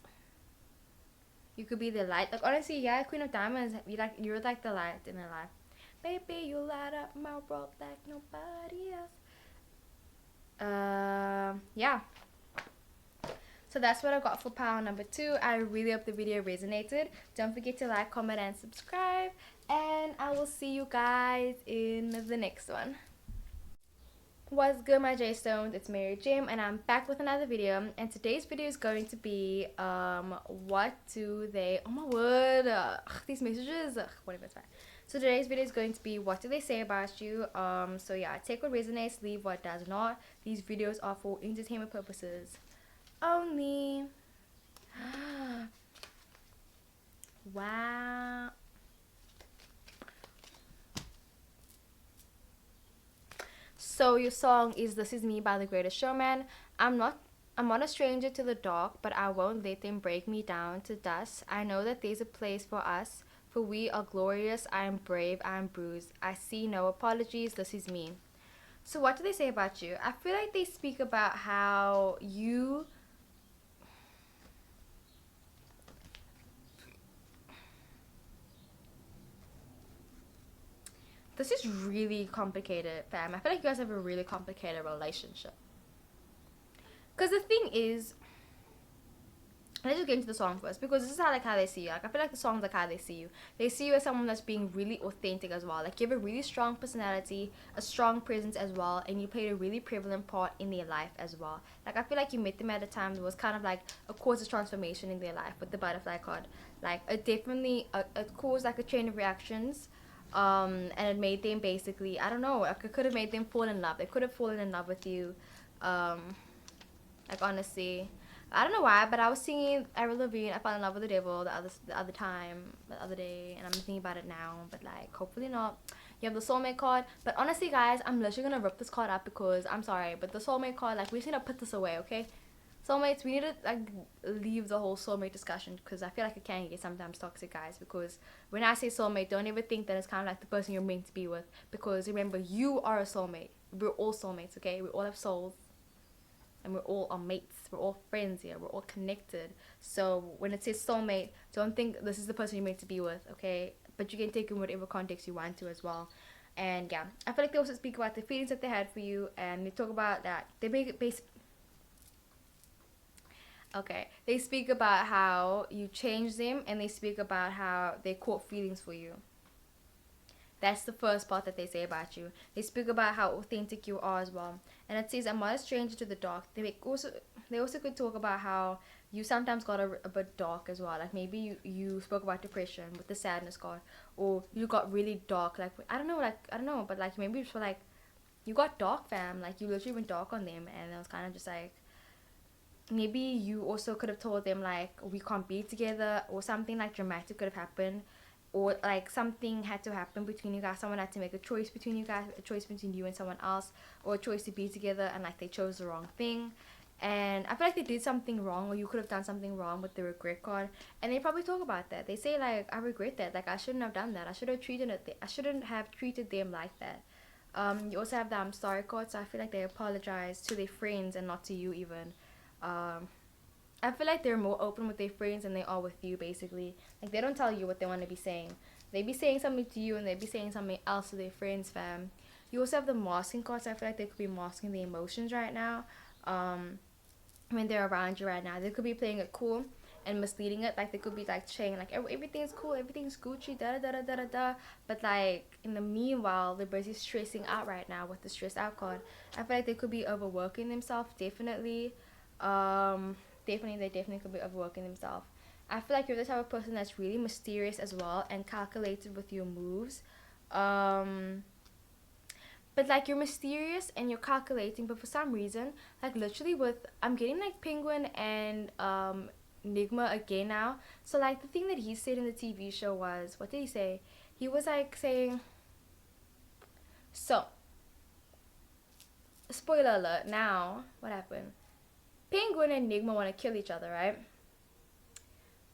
You could be the light. Like honestly, yeah, Queen of Diamonds. You're like the light in their life. Baby, you light up my world like nobody else. Yeah. So that's what I got for pile number 2. I really hope the video resonated. Don't forget to like, comment, and subscribe. And I will see you guys in the next one. What's good, my J Stones? It's Mary Jim, and I'm back with another video. And today's video is going to be what do they, oh my word, these messages, whatever, it's fine. So today's video is going to be what do they say about you. So yeah, take what resonates, leave what does not. These videos are for entertainment purposes only. Wow. So your song is This Is Me by The Greatest Showman. I'm not a stranger to the dark, but I won't let them break me down to dust. I know that there's a place for us, for we are glorious. I am brave, I am bruised. I see no apologies, this is me. So what do they say about you? I feel like they speak about how you this is really complicated, fam. I feel like you guys have a really complicated relationship. Because the thing is, let's just get into the song first, because this is how they see you. Like I feel like the song's like how they see you. They see you as someone that's being really authentic as well. Like you have a really strong personality, a strong presence as well, and you played a really prevalent part in their life as well. Like I feel like you met them at a time that was kind of like a cause of transformation in their life with the butterfly card. Like it definitely it caused like a chain of reactions. And it made them basically, I don't know, like it could have made them fall in love. They could have fallen in love with you. Like honestly, I don't know why, but I was singing Avril Lavigne, I fell in love with the devil the other day, and I'm thinking about it now, but like hopefully not. You have the soulmate card, but honestly guys, I'm literally gonna rip this card up because I'm sorry, but the soulmate card, like we just need to put this away, okay? Soulmates, we need to like leave the whole soulmate discussion because I feel like it can get sometimes toxic, guys. Because when I say soulmate, don't ever think that it's kind of like the person you're meant to be with, because remember, you are a soulmate. We're all soulmates, okay? We all have souls, and we're all our mates. We're all friends here. We're all connected. So when it says soulmate, don't think this is the person you're meant to be with, okay? But you can take in whatever context you want to as well. And yeah, I feel like they also speak about the feelings that they had for you, and they talk about that. They make it based. Okay, they speak about how you changed them, and they speak about how they caught feelings for you. That's the first part that they say about you. They speak about how authentic you are as well. And it says, I'm not a stranger to the dark. They also could talk about how you sometimes got a bit dark as well. Like maybe you spoke about depression with the sadness card, or you got really dark. Like I don't know, but like maybe it's for like you got dark, fam. Like you literally went dark on them, and it was kind of just like maybe you also could have told them like we can't be together, or something like dramatic could have happened, or like something had to happen between you guys. Someone had to make a choice between you guys, a choice between you and someone else, or a choice to be together, and like they chose the wrong thing. And I feel like they did something wrong, or you could have done something wrong with the regret card, and they probably talk about that. They say like, I regret that, like I shouldn't have done that, I shouldn't have treated them like that. You also have the I'm sorry card, so I feel like they apologize to their friends and not to you even. um I feel like they're more open with their friends than they are with you, basically. Like they don't tell you what they want to be saying. They be saying something to you, and they be saying something else to their friends, fam. You also have the masking cards. I feel like they could be masking the emotions right now. When they're around you right now, they could be playing it cool and misleading it. Like they could be like saying like everything's cool, everything's Gucci, da da da da da da. But like in the meanwhile, they're busy stressing out right now with the stress out card. I feel like they could be overworking themselves, definitely. They definitely could be overworking themselves. I feel like you're the type of person that's really mysterious as well and calculated with your moves. But like you're mysterious and you're calculating, but for some reason, like literally with I'm getting like Penguin and Nigma again now. So like the thing that he said in the TV show was, what did he say? He was like saying, so spoiler alert, now what happened? Penguin and Nigma want to kill each other, right?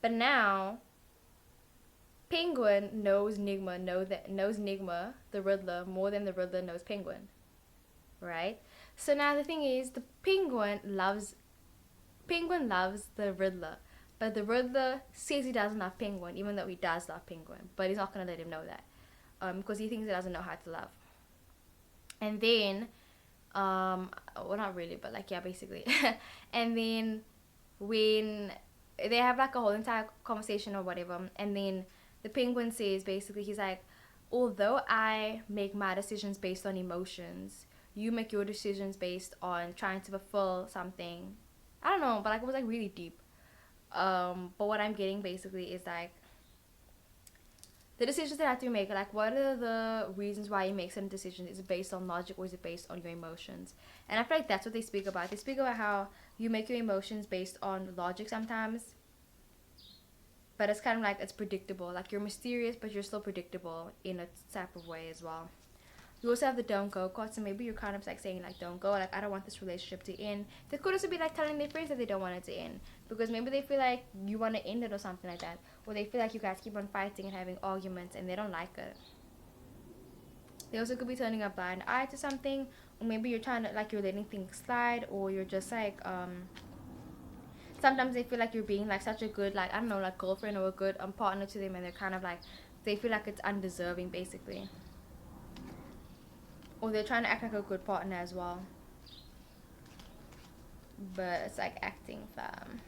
But now Penguin knows Nigma, the Riddler, more than the Riddler knows Penguin, right? So now the thing is, the Penguin loves the Riddler, But the Riddler says he doesn't love Penguin, even though he does love Penguin. But he's not gonna let him know that, because he thinks he doesn't know how to love. And then, well, not really, but like, yeah, basically. And then when they have like a whole entire conversation or whatever, and then the Penguin says basically, he's like, although I make my decisions based on emotions, you make your decisions based on trying to fulfill something. I don't know, but like, it was like really deep. But what I'm getting basically is like, the decisions that have to be made, like, what are the reasons why you make certain decisions? Is it based on logic or is it based on your emotions? And I feel like that's what they speak about. They speak about how you make your emotions based on logic sometimes, but it's kind of like, it's predictable. Like, you're mysterious, but you're still predictable in a type of way as well. You also have the don't go cards, and maybe you're kind of like saying like, don't go, like, I don't want this relationship to end. They could also be like telling their friends that they don't want it to end, because maybe they feel like you want to end it or something like that, or they feel like you guys keep on fighting and having arguments and they don't like it. They also could be turning a blind eye to something, or maybe you're trying to, like, you're letting things slide, or you're just like, sometimes they feel like you're being like such a good, like, I don't know, like girlfriend or a good partner to them, and they're kind of like, they feel like it's undeserving basically, or they're trying to act like a good partner as well, but it's like acting firm.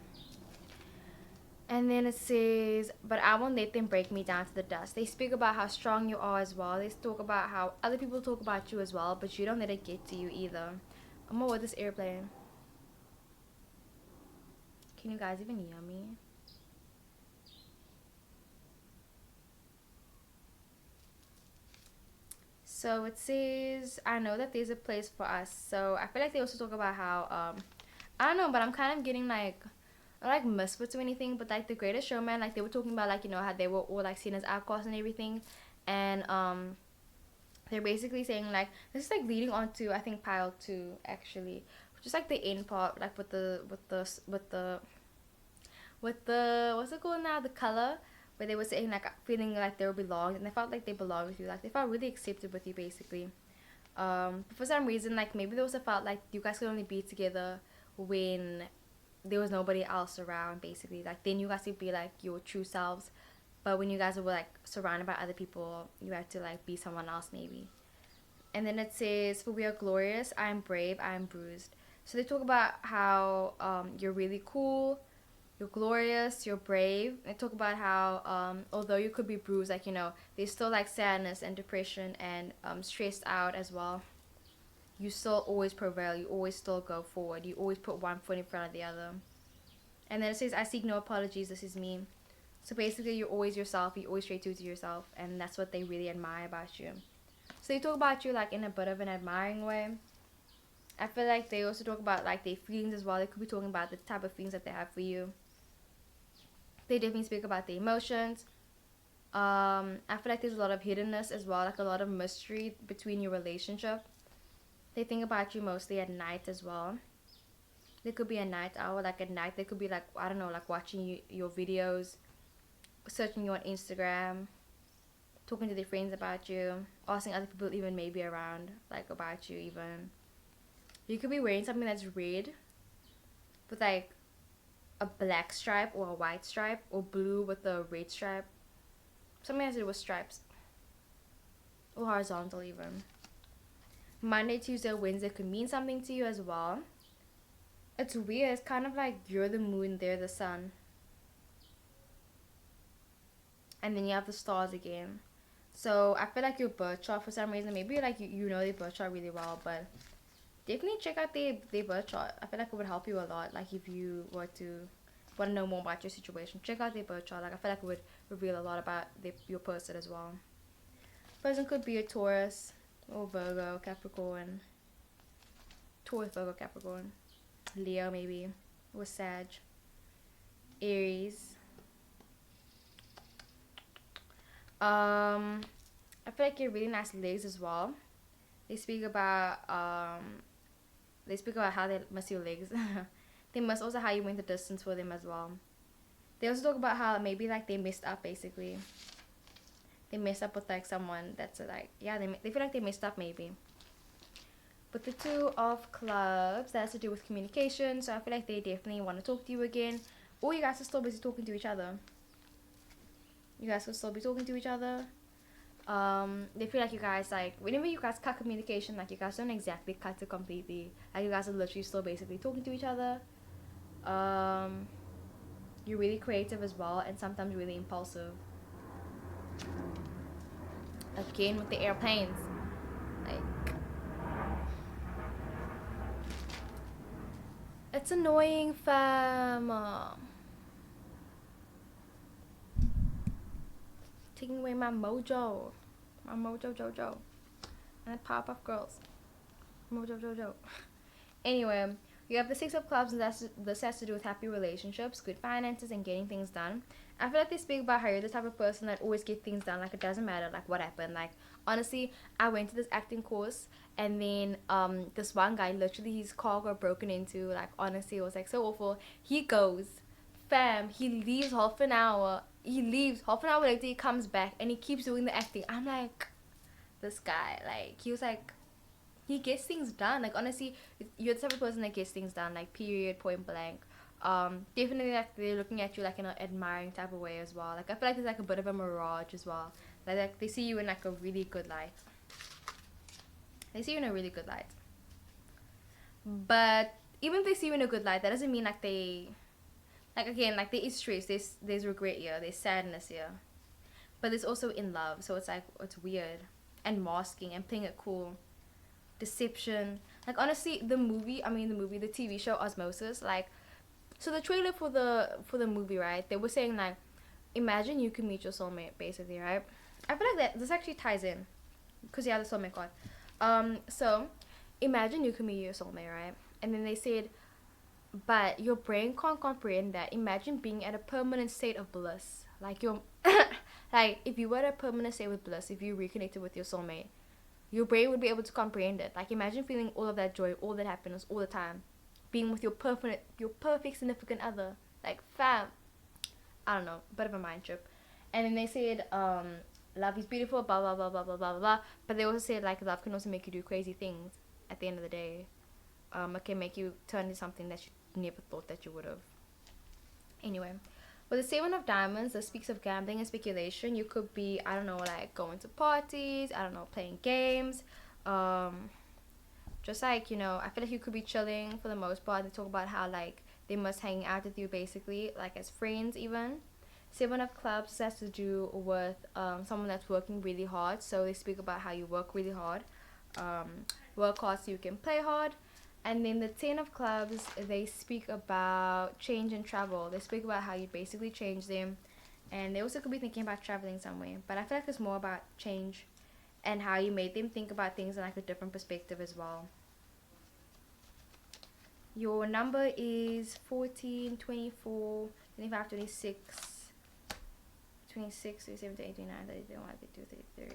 And then it says, but I won't let them break me down to the dust. They speak about how strong you are as well. They talk about how other people talk about you as well, but you don't let it get to you either. I'm more with this airplane. Can you guys even hear me? So it says, I know that there's a place for us. So I feel like they also talk about how, I don't know, but I'm kind of getting like, not like misfits or anything, but like the Greatest Showman, like they were talking about, like, you know, how they were all like seen as outcasts and everything. And they're basically saying like, this is like leading on to, I think, pile 2 actually, which is like the end part, like with the what's it called now, the color, where they were saying like feeling like they belonged, and they felt like they belonged with you, like they felt really accepted with you basically. But for some reason, like, maybe they also felt like you guys could only be together when there was nobody else around basically, like then you guys could be like your true selves, but when you guys were like surrounded by other people, you had to like be someone else maybe. And then it says, for we are glorious, I am brave, I am bruised. So they talk about how you're really cool, you're glorious, you're brave. They talk about how although you could be bruised, like, you know, there's still like sadness and depression and stressed out as well, you still always prevail, you always still go forward, you always put one foot in front of the other. And then it says, I seek no apologies, this is me. So basically, you're always yourself, you always stay true to yourself, and that's what they really admire about you. So they talk about you like in a bit of an admiring way. I feel like they also talk about like their feelings as well. They could be talking about the type of feelings that they have for you. They definitely speak about the emotions. I feel like there's a lot of hiddenness as well, like a lot of mystery between your relationship. They think about you mostly at night as well. They could be a night owl, like at night. They could be like, I don't know, like watching your videos, searching you on Instagram, talking to their friends about you, asking other people even maybe around, like, about you even. You could be wearing something that's red with like a black stripe or a white stripe, or blue with a red stripe. Something has to do with stripes. Or horizontal even. Monday, Tuesday, Wednesday could mean something to you as well. It's weird. It's kind of like you're the moon, they're the sun. And then you have the stars again. So I feel like your birth chart, for some reason, maybe like you know their birth chart really well, but definitely check out their birth chart. I feel like it would help you a lot. Like if you were to want to know more about your situation, check out their birth chart. Like I feel like it would reveal a lot about your person as well. Person could be a Taurus or Virgo, Capricorn. Taurus, Virgo, Capricorn. Leo maybe, or Sag. Aries. I feel like you have really nice legs as well. They speak about how they must your legs. They must also how you went the distance for them as well. They also talk about how maybe like they messed up basically. They messed up with like someone that's like, yeah, they feel like they messed up maybe. But the 2 of clubs, that has to do with communication, so I feel like they definitely want to talk to you again. or you guys are still busy talking to each other. You guys will still be talking to each other. They feel like you guys, like, whenever you guys cut communication, like, you guys don't exactly cut it completely. Like, you guys are literally still basically talking to each other. You're really creative as well, and sometimes really impulsive. Again with the airplanes, like, it's annoying, fam. Taking away my mojo, Jojo, and the Powerpuff Girls, mojo Jojo. Anyway, you have the Six of Clubs, and this has to do with happy relationships, good finances, and getting things done. I feel like they speak about how you're the type of person that always get things done. Like, it doesn't matter, like, what happened. Like, honestly, I went to this acting course, and then this one guy, literally, his car got broken into. Like, honestly, it was, like, so awful. He goes, fam, he leaves half an hour. He leaves. Half an hour later, he comes back, and he keeps doing the acting. I'm like, this guy, like, he was, like, he gets things done. Like, honestly, you're the type of person that gets things done, like, period, point blank. Definitely, like, they're looking at you, like, in an admiring type of way as well. Like, I feel like there's, like, a bit of a mirage as well. Like they see you in, like, a really good light. They see you in a really good light. But even if they see you in a good light, that doesn't mean, like, they, like, again, like, there is stress, there's regret here, there's sadness here, but there's also in love. So it's, like, it's weird, and masking and playing it cool, deception. Like, honestly, the TV show Osmosis, like, so the trailer for the movie, right, they were saying, like, imagine you can meet your soulmate, basically, right? I feel like that this actually ties in, because yeah, the soulmate card. So imagine you can meet your soulmate, right? And then they said, but your brain can't comprehend that. Imagine being at a permanent state of bliss, like, you're like, if you were at a permanent state of bliss, if you reconnected with your soulmate, your brain would be able to comprehend it. Like, imagine feeling all of that joy, all that happiness, all the time, being with your perfect significant other. Like, fam, I don't know, bit of a mind trip. And then they said, love is beautiful, blah blah blah blah blah blah blah. But they also said, like, love can also make you do crazy things. At the end of the day, it can make you turn into something that you never thought that you would have. Anyway, with the Seven of Diamonds, that speaks of gambling and speculation. You could be, I don't know, like, going to parties, I don't know, playing games, just, like, you know, I feel like you could be chilling for the most part. They talk about how, like, they must hang out with you, basically, like, as friends even. Seven of Clubs has to do with someone that's working really hard. So they speak about how you work really hard, work hard so you can play hard. And then the Ten of Clubs, they speak about change and travel. They speak about how you basically change them, and they also could be thinking about traveling somewhere. But I feel like it's more about change and how you made them think about things in, like, a different perspective as well. Your number is 14, 24, 25, 26, 26, 27, 29, 30, 31, 32, 33.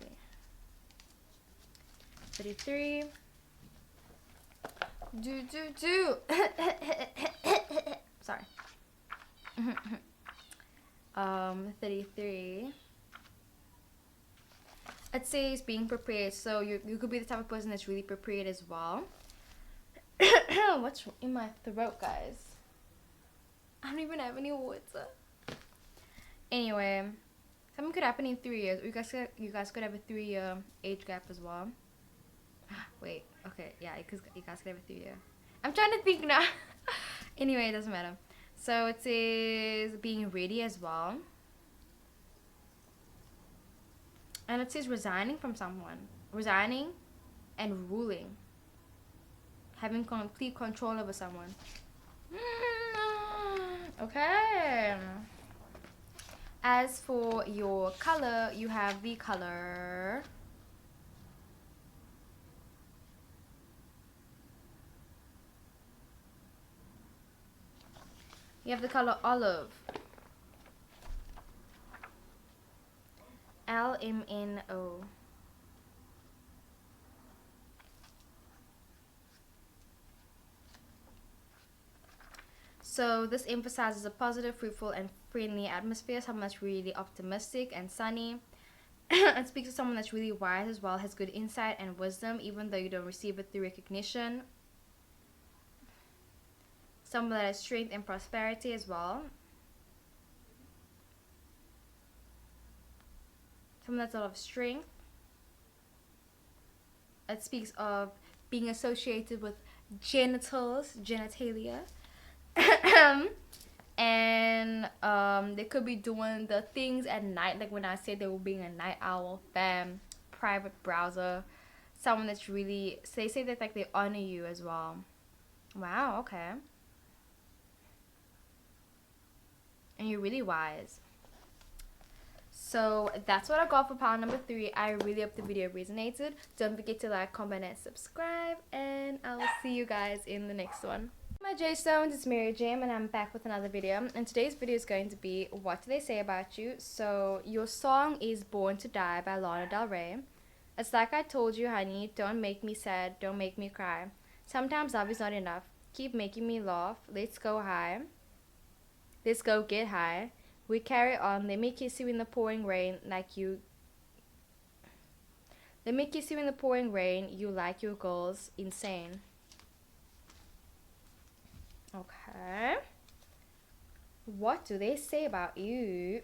33. Do. Sorry. 33. It says being prepared. So you could be the type of person that's really prepared as well. What's in my throat, guys? I don't even have any water. Anyway, something could happen in 3 years. You guys could have a 3-year age gap as well. Wait, okay, yeah, you guys could have a 3-year. I'm trying to think now. Anyway, it doesn't matter. So it says being ready as well. And it says resigning from someone. Resigning and ruling. Having complete control over someone. Okay. As for your color, you have the color... You have the color olive. LMNO. So this emphasizes a positive, fruitful, and friendly atmosphere. Someone that's really optimistic and sunny. It speaks to someone that's really wise as well, has good insight and wisdom, even though you don't receive it through recognition. Someone that has strength and prosperity as well. Someone that's a lot of strength. It speaks of being associated with genitalia. And they could be doing the things at night, like when I said they were being a night owl, fam, private browser, someone that's really, so they say that like they honor you as well. Wow, okay. And you're really wise. So that's what I got for pile number 3. I really hope the video resonated. Don't forget to like, comment, and subscribe, and I will see you guys in the next one. My J Stones, it's Mary Jam, and I'm back with another video. And today's video is going to be what do they say about you. So your song is Born to Die by Lana Del Rey. It's like I told you, honey, don't make me sad, don't make me cry. Sometimes love is not enough. Keep making me laugh. Let's go high. Let's go get high. We carry on. Let me kiss you in the pouring rain like you. Let me kiss you in the pouring rain. You like your goals insane. Okay. What do they say about you?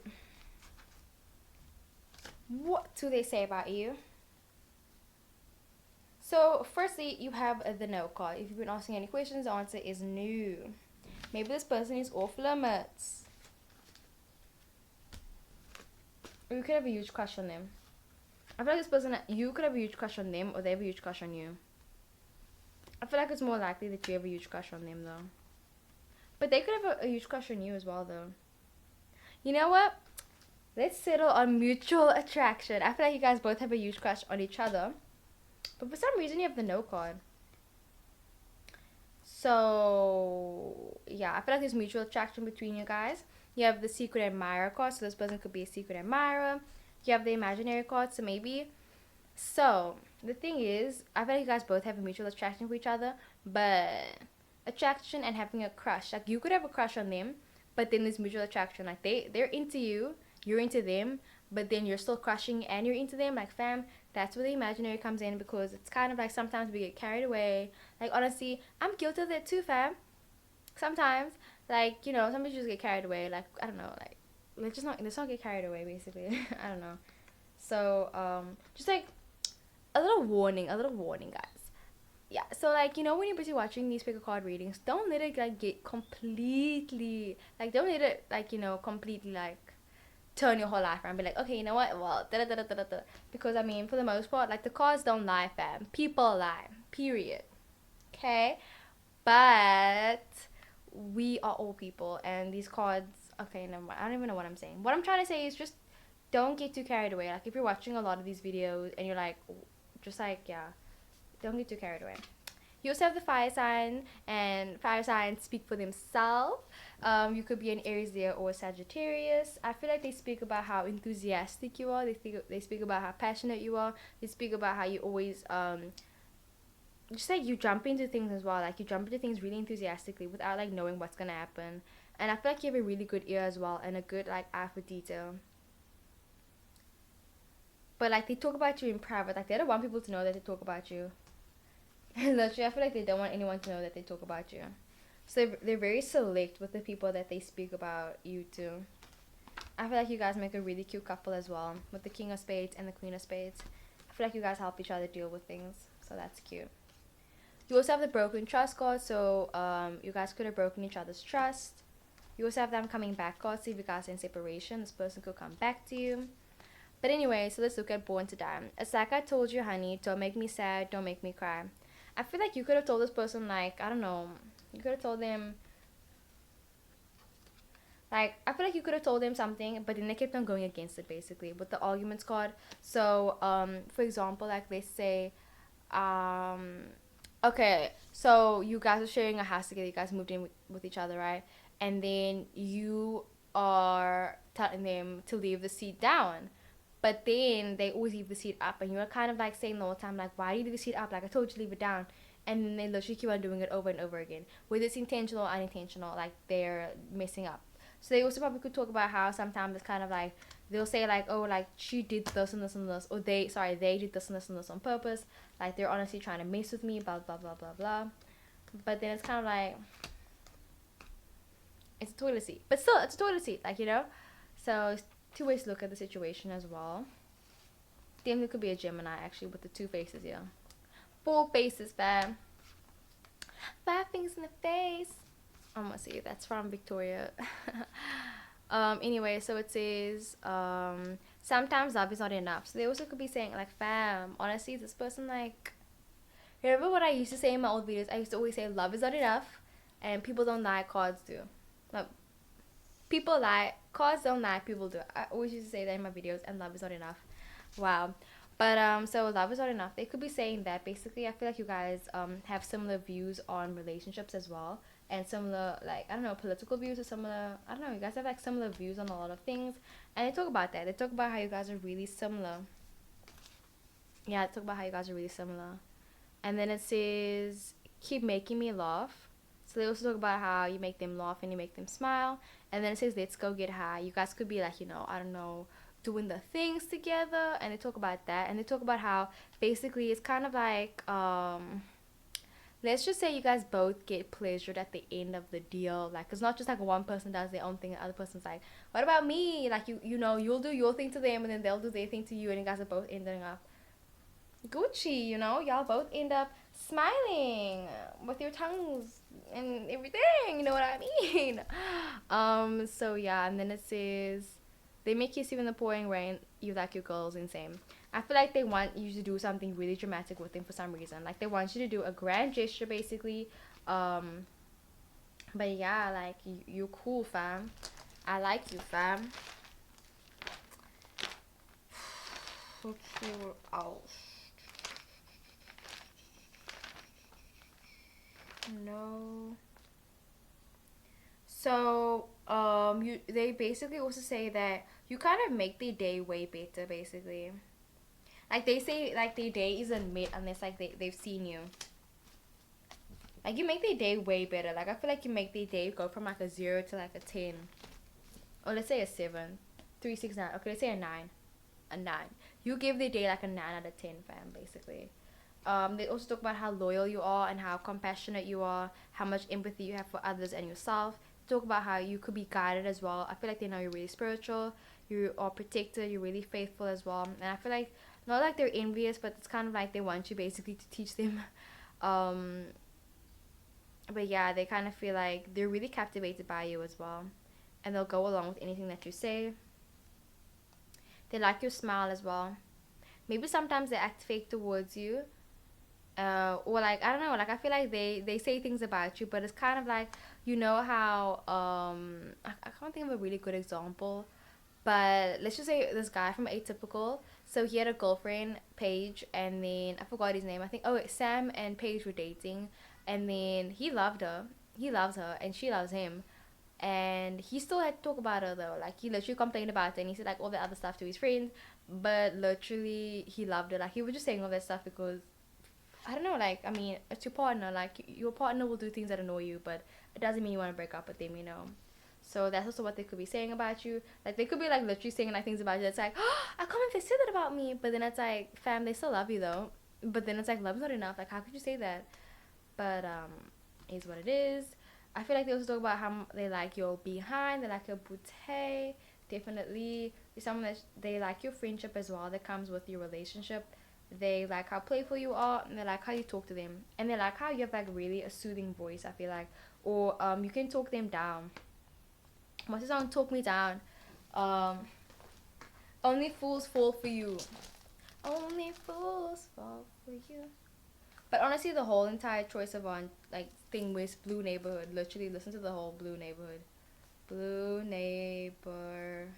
What do they say about you? So, firstly, you have the no card. If you've been asking any questions, the answer is no. Maybe this person is off limits. Or you could have a huge crush on them. I feel like this person, you could have a huge crush on them, or they have a huge crush on you. I feel like it's more likely that you have a huge crush on them, though. But they could have a huge crush on you as well, though. You know what? Let's settle on mutual attraction. I feel like you guys both have a huge crush on each other. But for some reason, you have the no card. So, yeah, I feel like there's mutual attraction between you guys. You have the secret admirer card, so this person could be a secret admirer. You have the imaginary card, so maybe. So, the thing is, I feel like you guys both have a mutual attraction for each other, but attraction and having a crush. Like, you could have a crush on them, but then there's mutual attraction. Like, they're into you, you're into them, but then you're still crushing and you're into them. Like, fam, that's where the imaginary comes in, because it's kind of like sometimes we get carried away. Like, honestly, I'm guilty of that too, fam. Sometimes, like, you know, sometimes you just get carried away. Like, I don't know, like, let's not get carried away, basically. I don't know. So, just like a little warning, guys. Yeah, so like, you know, when you're busy watching these pick a card readings, don't let it like get completely, like, don't let it like, you know, completely like turn your whole life around and be like, okay, you know what, well, da da da da da da. Because I mean, for the most part, like, the cards don't lie, fam. People lie, period. Okay, but we are all people, and these cards, okay, never mind. I don't even know what I'm saying. What I'm trying to say is just don't get too carried away. Like, if you're watching a lot of these videos and you're like, just like, yeah, don't get too carried away. You also have the fire sign, and fire signs speak for themselves. You could be an Aries, Leo, or a Sagittarius. I feel like they speak about how enthusiastic you are. They speak about how passionate you are. They speak about how you always just like you jump into things as well. Like, you jump into things really enthusiastically without like knowing what's gonna happen. And I feel like you have a really good ear as well, and a good like eye for detail. But like, they talk about you in private. Like, they don't want people to know that they talk about you. Literally, I feel like they don't want anyone to know that they talk about you. So they're very select with the people that they speak about you to. I feel like you guys make a really cute couple as well, with the King of Spades and the Queen of Spades. I feel like you guys help each other deal with things, so that's cute. You also have the broken trust card, so you guys could have broken each other's trust. You also have them coming back card, so if you guys are in separation, this person could come back to you. But anyway, so let's look at Born to Die. It's like I told you, honey, don't make me sad, don't make me cry. I feel like you could have told this person, like, I don't know, you could have told them, like, I feel like you could have told them something, but then they kept on going against it, basically, with the arguments card. So, for example, like, let's say, okay, so you guys are sharing a house together, you guys moved in with each other, right? And then you are telling them to leave the seat down. But then they always leave the seat up, and you're kind of like saying the whole time, like, why do you leave the seat up? Like, I told you to leave it down. And then they literally keep on doing it over and over again. Whether it's intentional or unintentional, like, they're messing up. So they also probably could talk about how sometimes it's kind of like, they'll say like, oh, like, she did this and this and this. Or they did this and this and this on purpose. Like, they're honestly trying to mess with me, blah, blah, blah, blah, blah. But then it's kind of like, it's a toilet seat. But still, it's a toilet seat, like, you know? So it's two ways to look at the situation as well. Damn, it could be a Gemini actually with the 2 faces, yeah. 4 faces, fam. 5 fingers in the face. I'm gonna see. That's from Victoria. Anyway, so it says, sometimes love is not enough. So they also could be saying like, fam, honestly, this person like, remember what I used to say in my old videos? I used to always say love is not enough, and people don't lie, cards do. Like, people lie, cards don't lie, people do. I always used to say that in my videos, and love is not enough. Wow. But so love is not enough. They could be saying that basically. I feel like you guys have similar views on relationships as well, and similar, like, I don't know, political views, or similar, I don't know, you guys have like similar views on a lot of things, and they talk about that. They talk about how you guys are really similar. Yeah, they talk about how you guys are really similar. And then it says, keep making me laugh. So they also talk about how you make them laugh and you make them smile. And then it says, let's go get high. You guys could be like, I don't know, doing the things together. And they talk about that. And they talk about how basically it's kind of like, let's just say you guys both get pleasured at the end of the deal. Like, it's not just like one person does their own thing and the other person's like, what about me? Like, you'll do your thing to them and then they'll do their thing to you, and you guys are both ending up Gucci, y'all both end up smiling with your tongues and everything, you know what I mean? So yeah, and then it says, they make you see in the pouring rain, you like your girls insane. I feel like they want you to do something really dramatic with them for some reason. Like, they want you to do a grand gesture, basically. But yeah, like, you're cool, fam. I like you, fam. Oh. No. So, they basically also say that you kind of make their day way better, basically. Like, they say, like, their day isn't made unless, like, they've seen you. Like, you make their day way better. Like, I feel like you make their day go from, like, a 0 to, like, a 10. Or let's say a 7. 3, 6, 9. Okay, let's say a 9. A 9. You give their day, like, a 9 out of 10, fam, basically. They also talk about how loyal you are and how compassionate you are, how much empathy you have for others and yourself. They talk about how you could be guided as well. I feel like they know you're really spiritual, you are protected, you're really faithful as well. And I feel like, not like they're envious, but it's kind of like they want you basically to teach them. um, but yeah, they kind of feel like they're really captivated by you as well. And they'll go along with anything that you say. They like your smile as well. Maybe sometimes they act fake towards you, or like, I don't know, like, I feel like they say things about you, but it's kind of like, how I can't think of a really good example, but let's just say this guy from Atypical. So he had a girlfriend, Paige, and then I forgot his name. I think, oh, Sam and Paige were dating, and then he loved her, he loves her, and she loves him, and he still had to talk about her though. Like, he literally complained about it, and he said like all the other stuff to his friends, but literally he loved her. Like, he was just saying all that stuff because, I don't know, like, I mean, it's your partner. Like, your partner will do things that annoy you, but it doesn't mean you want to break up with them. So that's also what they could be saying about you. Like, they could be, like, literally saying, like, things about you. It's like, oh, I can't believe they said that about me. But then it's like, fam, they still love you, though. But then it's like, love's not enough. Like, how could you say that? But, is what it is. I feel like they also talk about how they like your behind. They like your bouteille. Definitely. Someone that they like your friendship as well that comes with your relationship. They like how playful you are, and they like how you talk to them, and they like how you have like really a soothing voice, I feel like. Or you can talk them down. What's the song, Talk Me Down? um Only fools fall for you. Only fools fall for you. But honestly, the whole entire choice of on like thing was Blue Neighborhood. Literally listen to the whole Blue Neighborhood. Blue Neighborhood.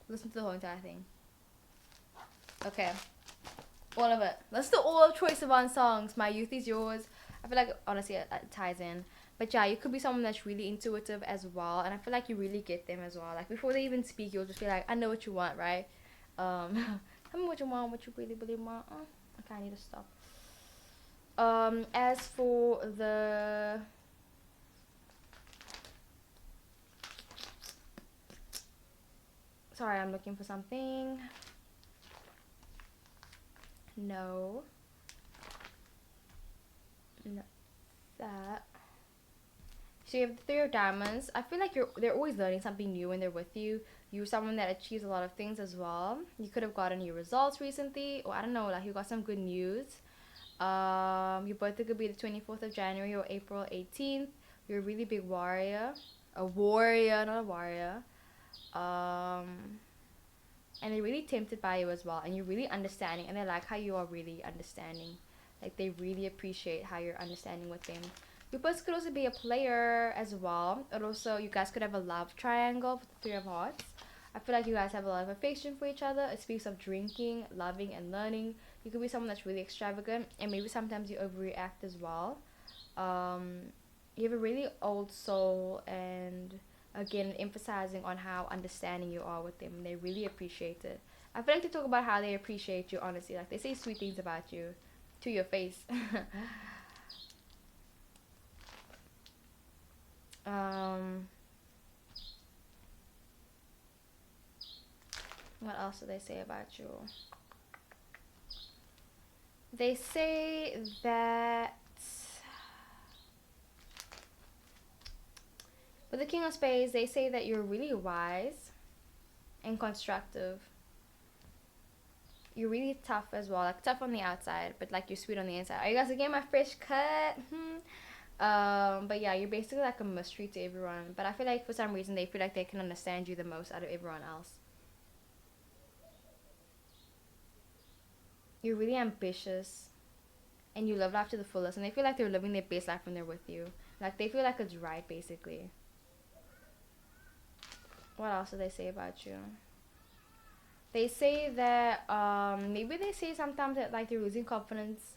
Listen to the whole entire thing. Okay. All of it. Let's do all of Troye Sivan's songs. My Youth Is Yours. I feel like, honestly, it ties in. But yeah, you could be someone that's really intuitive as well. And I feel like you really get them as well. Like, before they even speak, you'll just be like, I know what you want, right? Tell me what you want, what you really, really want. Okay, I need to stop. As for the... Sorry, I'm looking for something. No. That. So you have the Three of Diamonds. I feel like they're always learning something new when they're with you. You're someone that achieves a lot of things as well. You could have gotten your results recently, or I don't know, like you got some good news. Your birthday could be the 24th of January or April 18th. You're a really big warrior. A warrior, not a warrior. Um, and they're really tempted by you as well. And you're really understanding. And they like how you are really understanding. Like, they really appreciate how you're understanding with them. Your person could also be a player as well. And also, you guys could have a love triangle with the Three of Hearts. I feel like you guys have a lot of affection for each other. It speaks of drinking, loving, and learning. You could be someone that's really extravagant, and maybe sometimes you overreact as well. Um, you have a really old soul, and again, emphasizing on how understanding you are with them. And they really appreciate it. I feel like they talk about how they appreciate you, honestly. Like, they say sweet things about you to your face. um, what else do they say about you? They say that with the King of Spades, they say that you're really wise and constructive. You're really tough as well, like tough on the outside, but like you're sweet on the inside. Are you guys getting my fresh cut? But yeah, you're basically like a mystery to everyone. But I feel like for some reason they feel like they can understand you the most out of everyone else. You're really ambitious, and you live life to the fullest, and they feel like they're living their best life when they're with you. Like, they feel like it's right, basically. What else do they say about you? They say that maybe they say sometimes that like they're losing confidence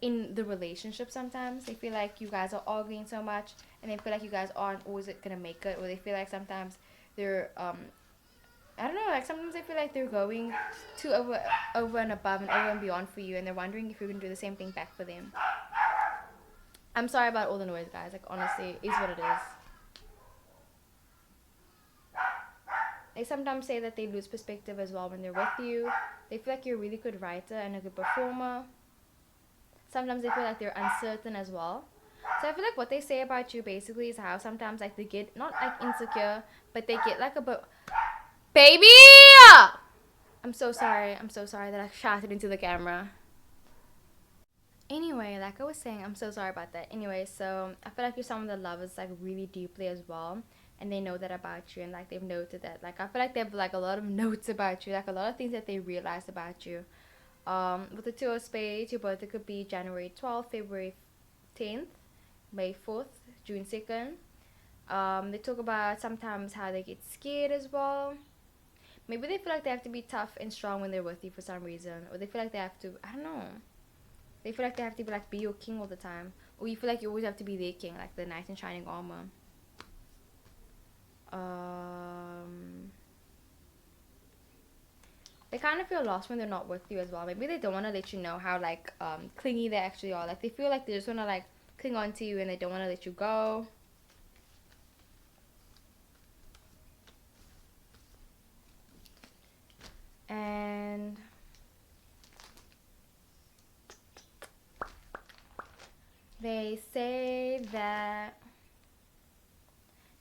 in the relationship. Sometimes they feel like you guys are arguing so much, and they feel like you guys aren't always gonna make it, or they feel like sometimes they're I don't know, like sometimes they feel like they're going too over and above and over and beyond for you, and they're wondering if you're gonna do the same thing back for them. I'm sorry about all the noise, guys. Like, honestly, it is what it is. They sometimes say that they lose perspective as well when they're with you. They feel like you're a really good writer and a good performer. Sometimes they feel like they're uncertain as well. So I feel like what they say about you basically is how sometimes like they get not like insecure, but they get like a bit baby. I'm so sorry. I'm so sorry that I shouted into the camera. Anyway, like I was saying, I'm so sorry about that. Anyway, so I feel like you're someone that loves like really deeply as well, and they know that about you, and like they've noted that. Like, I feel like they have like a lot of notes about you, like a lot of things that they realized about you. With the Two of Spades, your birthday could be January 12th, February 10th, May 4th, June 2nd. They talk about sometimes how they get scared as well. Maybe they feel like they have to be tough and strong when they're with you for some reason, or they feel like they have to. I don't know. They feel like they have to be like be your king all the time, or you feel like you always have to be their king, like the knight in shining armor. They kind of feel lost when they're not with you as well. Maybe they don't want to let you know how like clingy they actually are. Like, they feel like they just want to like cling on to you, and they don't want to let you go. And they say that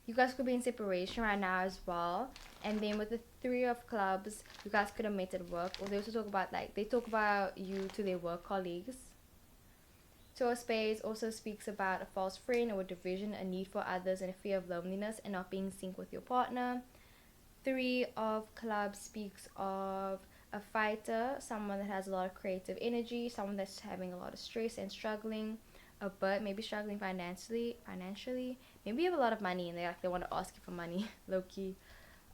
you guys could be in separation right now as well. And then with the Three of Clubs, you guys could have met at work. Or they also talk about like they talk about you to their work colleagues. Two of Spades also speaks about a false friend or division, a need for others, and a fear of loneliness and not being in sync with your partner. Three of Clubs speaks of a fighter, someone that has a lot of creative energy, someone that's having a lot of stress and struggling, but maybe struggling financially. Maybe you have a lot of money and they want to ask you for money, low key.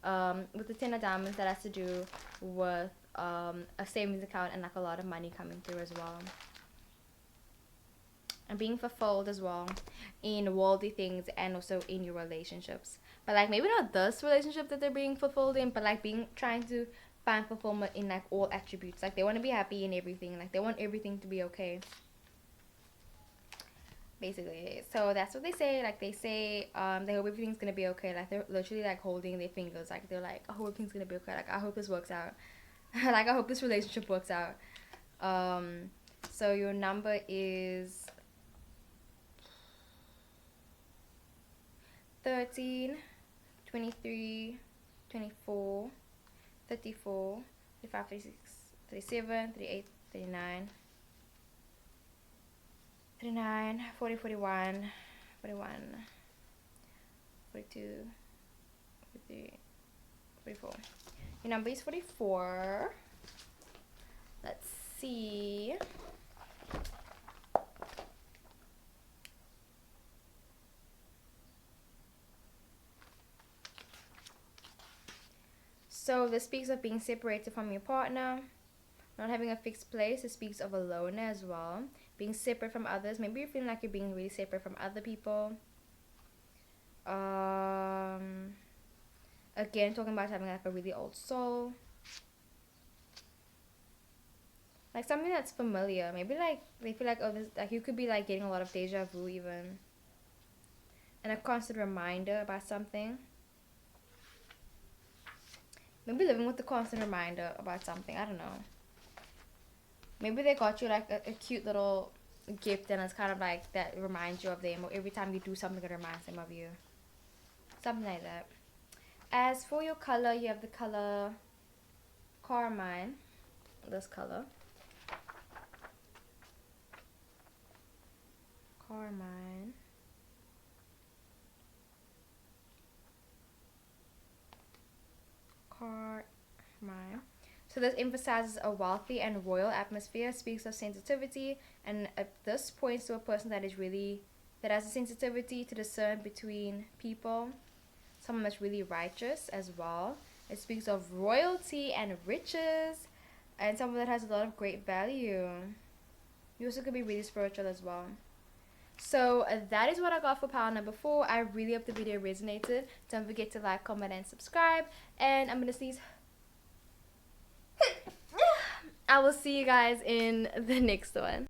With the Ten of Diamonds, that has to do with a savings account and like a lot of money coming through as well. And being fulfilled as well in worldly things and also in your relationships. But like maybe not this relationship that they're being fulfilled in, but like trying to find fulfillment in like all attributes. Like, they want to be happy in everything. Like, they want everything to be okay. Basically. So that's what they say. Like, they say they hope everything's gonna be okay. Like, they're literally like holding their fingers. Like, they're like, I hope everything's gonna be okay. Like, I hope this works out. Like, I hope this relationship works out. So your number is 13, 23, 24, 34, 35, 36, 37, 38, 39, 39, 40, 41, 41, 42, 43, 44. Your number is 44. Let's see. So this speaks of being separated from your partner, not having a fixed place. It speaks of alone as well, being separate from others. Maybe you're feeling like you're being really separate from other people. Again, talking about having like a really old soul, like something that's familiar. Maybe like they feel like, oh, this, like you could be like getting a lot of deja vu even, and a constant reminder about something. Maybe living with a constant reminder about something. I don't know. Maybe they got you like a cute little gift, and it's kind of like that reminds you of them, or every time you do something it reminds them of you. Something like that. As for your color, you have the color Carmine. This color. Carmine. Carmine. So this emphasizes a wealthy and royal atmosphere, speaks of sensitivity, and this points to a person that has a sensitivity to discern between people, someone that's really righteous as well. It speaks of royalty and riches, and someone that has a lot of great value. You also could be really spiritual as well. So that is what I got for pile number 4. I really hope the video resonated. Don't forget to like, comment, and subscribe. And I'm gonna sneeze. I will see you guys in the next one.